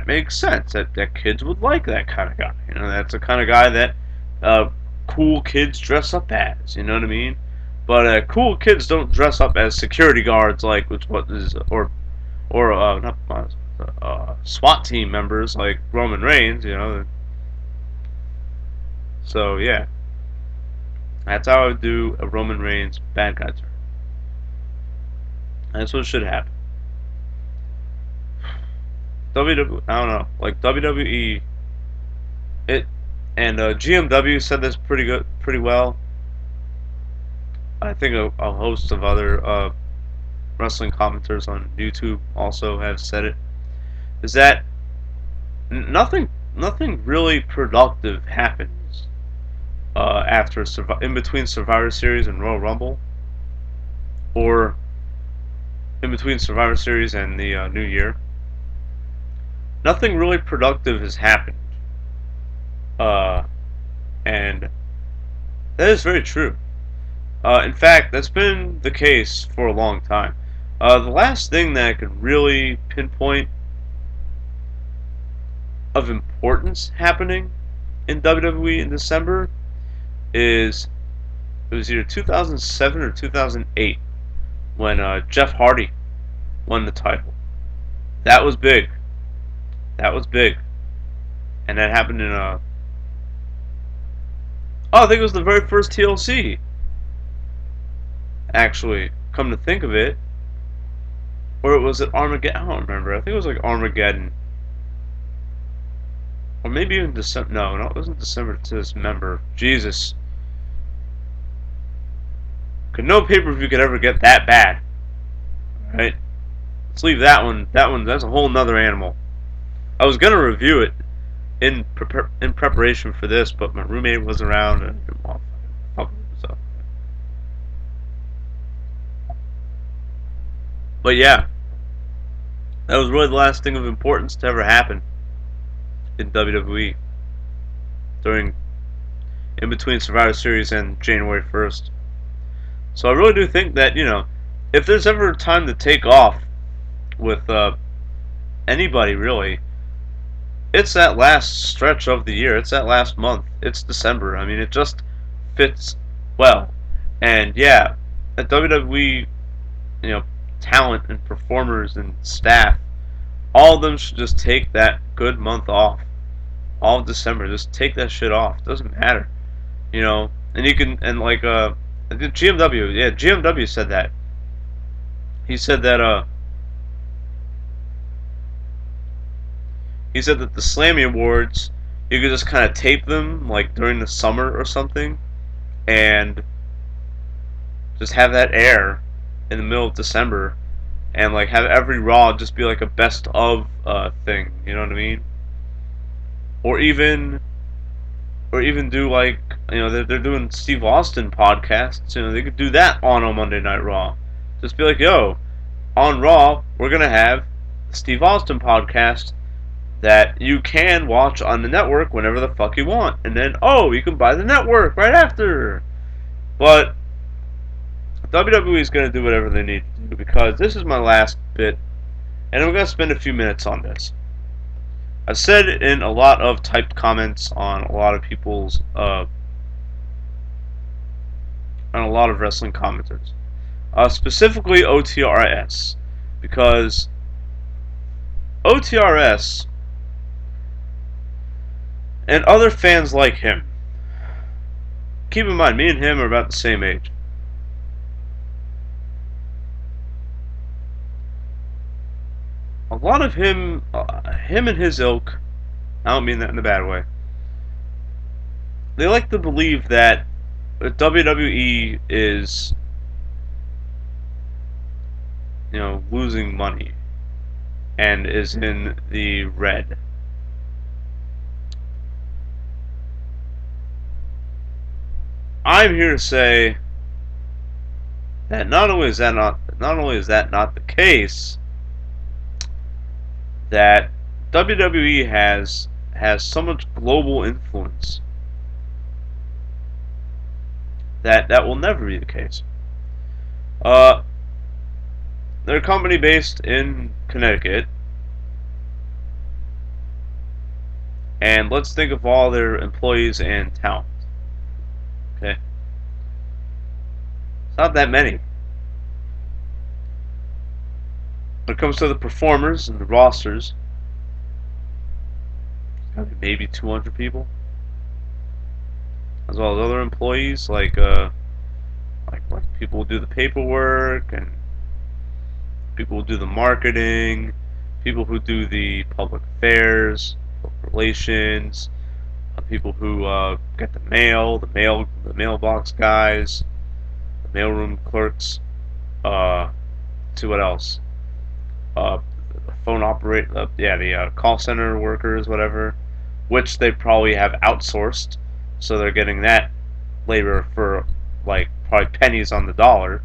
makes sense. That kids would like that kind of guy. That's the kind of guy that uh, cool kids dress up as. You know what I mean? But cool kids don't dress up as security guards, like which what is or not SWAT team members like Roman Reigns. So yeah, that's how I would do a Roman Reigns bad guy turn. That's what should happen. WWE, I don't know, like WWE, it and GMW said this pretty well. I think a host of other wrestling commenters on YouTube also have said it. Is that nothing really productive happens after in between Survivor Series and Royal Rumble, or in between Survivor Series and the New Year. Nothing really productive has happened, uh, and that is very true. In fact, that's been the case for a long time. The last thing that I could really pinpoint of importance happening in WWE in December is it was either 2007 or 2008 when Jeff Hardy won the title. That was big. That was big, and that happened in oh, I think it was the very first TLC. Actually, come to think of it, or was it Armageddon? I don't remember. I think it was like Armageddon, or maybe even December. No, it wasn't December to Dismember. Jesus, could no pay-per-view could ever get that bad, right? Let's leave that one. That's a whole nother animal. I was gonna review it in preparation for this, but my roommate was around and so. But yeah, that was really the last thing of importance to ever happen in WWE during in between Survivor Series and January 1st. So I really do think that if there's ever a time to take off with anybody really, it's that last stretch of the year. It's that last month. It's December. I mean, it just fits well. And yeah, at WWE, talent and performers and staff, all of them should just take that good month off. All of December, just take that shit off. It doesn't matter, And you can like GMW, yeah, GMW said that. He said that the Slammy Awards, you could just kind of tape them like during the summer or something, and just have that air in the middle of December, and like have every Raw just be like a best of thing. You know what I mean? Or even do like they're doing Steve Austin podcasts. They could do that on a Monday Night Raw. Just be like, yo, on Raw we're gonna have the Steve Austin podcast that you can watch on the network whenever the fuck you want, and then you can buy the network right after. But WWE is going to do whatever they need to do, because this is my last bit, and I'm going to spend a few minutes on this. I've said it in a lot of typed comments on a lot of people's on a lot of wrestling commenters, specifically OTRS, because OTRS and other fans like him, keep in mind, me and him are about the same age. A lot of him and his ilk, I don't mean that in a bad way, they like to believe that WWE is, losing money and is in the red. I'm here to say that not only is that not the case, that WWE has so much global influence that will never be the case. Uh, they're a company based in Connecticut, and let's think of all their employees and talent. Okay, it's not that many. When it comes to the performers and the rosters, maybe 200 people, as well as other employees like people who do the paperwork and people who do the marketing, people who do the public affairs, public relations, people who get the mailbox guys, the mailroom clerks. See what else? Uh, phone operator, the call center workers, whatever, which they probably have outsourced, so they're getting that labor for like probably pennies on the dollar.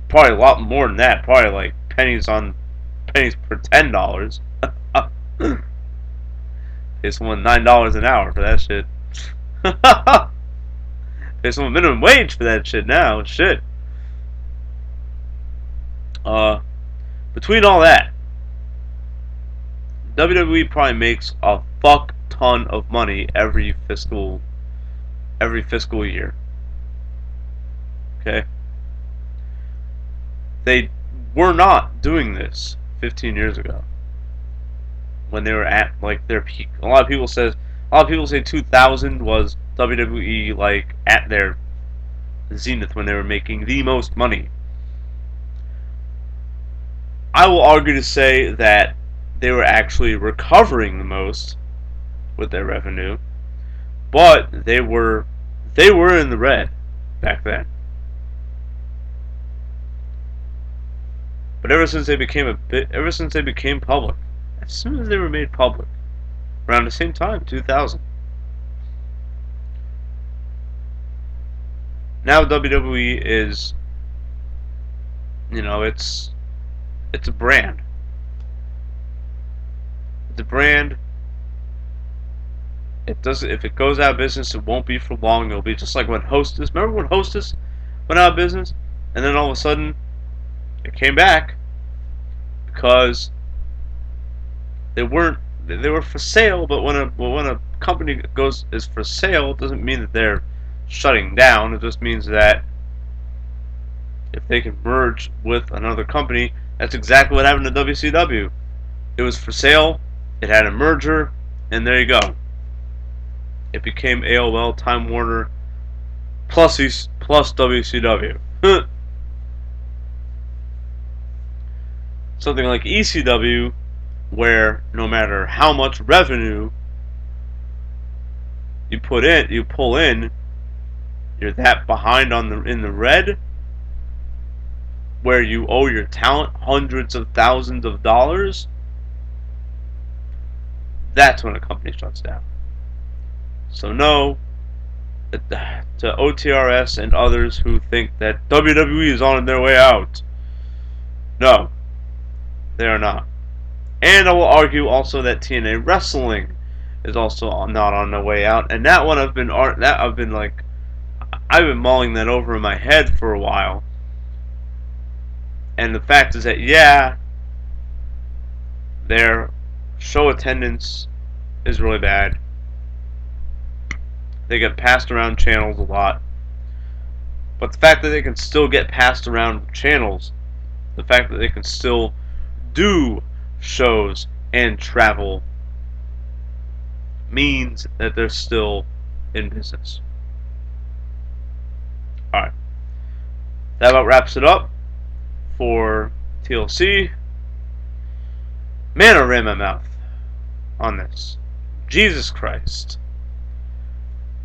Probably a lot more than that. Probably like pennies per $10. Pay someone $9 an hour for that shit. Pay someone minimum wage for that shit now. Shit. Uh, Between all that, WWE probably makes a fuck ton of money every fiscal year. Okay? They were not doing this 15 years ago when they were at like their peak. A lot of people say 2000 was WWE like at their zenith when they were making the most money. I will argue to say that they were actually recovering the most with their revenue, but they were in the red back then. But ever since they became public, as soon as they were made public, around the same time, 2000. Now WWE is, it's a brand. It's a brand. It does. If it goes out of business, it won't be for long. It'll be just like when Hostess. Remember when Hostess went out of business, and then all of a sudden it came back because they weren't. They were for sale, but when a company is for sale, it doesn't mean that they're shutting down. It just means that if they can merge with another company, that's exactly what happened to WCW. It was for sale. It had a merger, and there you go. It became AOL, Time Warner, plus WCW. Something like ECW, where no matter how much revenue you pull in, you're that behind in the red, where you owe your talent hundreds of thousands of dollars. That's when a company shuts down. So no, to OTRS and others who think that WWE is on their way out. No, they are not. And I will argue also that TNA Wrestling is also not on their way out. And that one I've been mulling that over in my head for a while. And the fact is that their show attendance is really bad. They get passed around channels a lot. But the fact that they can still get passed around channels, the fact that they can still do shows and travel, means that they're still in business. Alright. That about wraps it up for TLC. Man, I ran my mouth on this. Jesus Christ.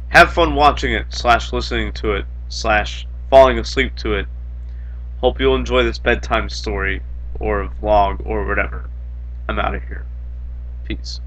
Have fun watching it, slash listening to it, slash falling asleep to it. Hope you'll enjoy this bedtime story, or vlog, or whatever. I'm out of here. Peace.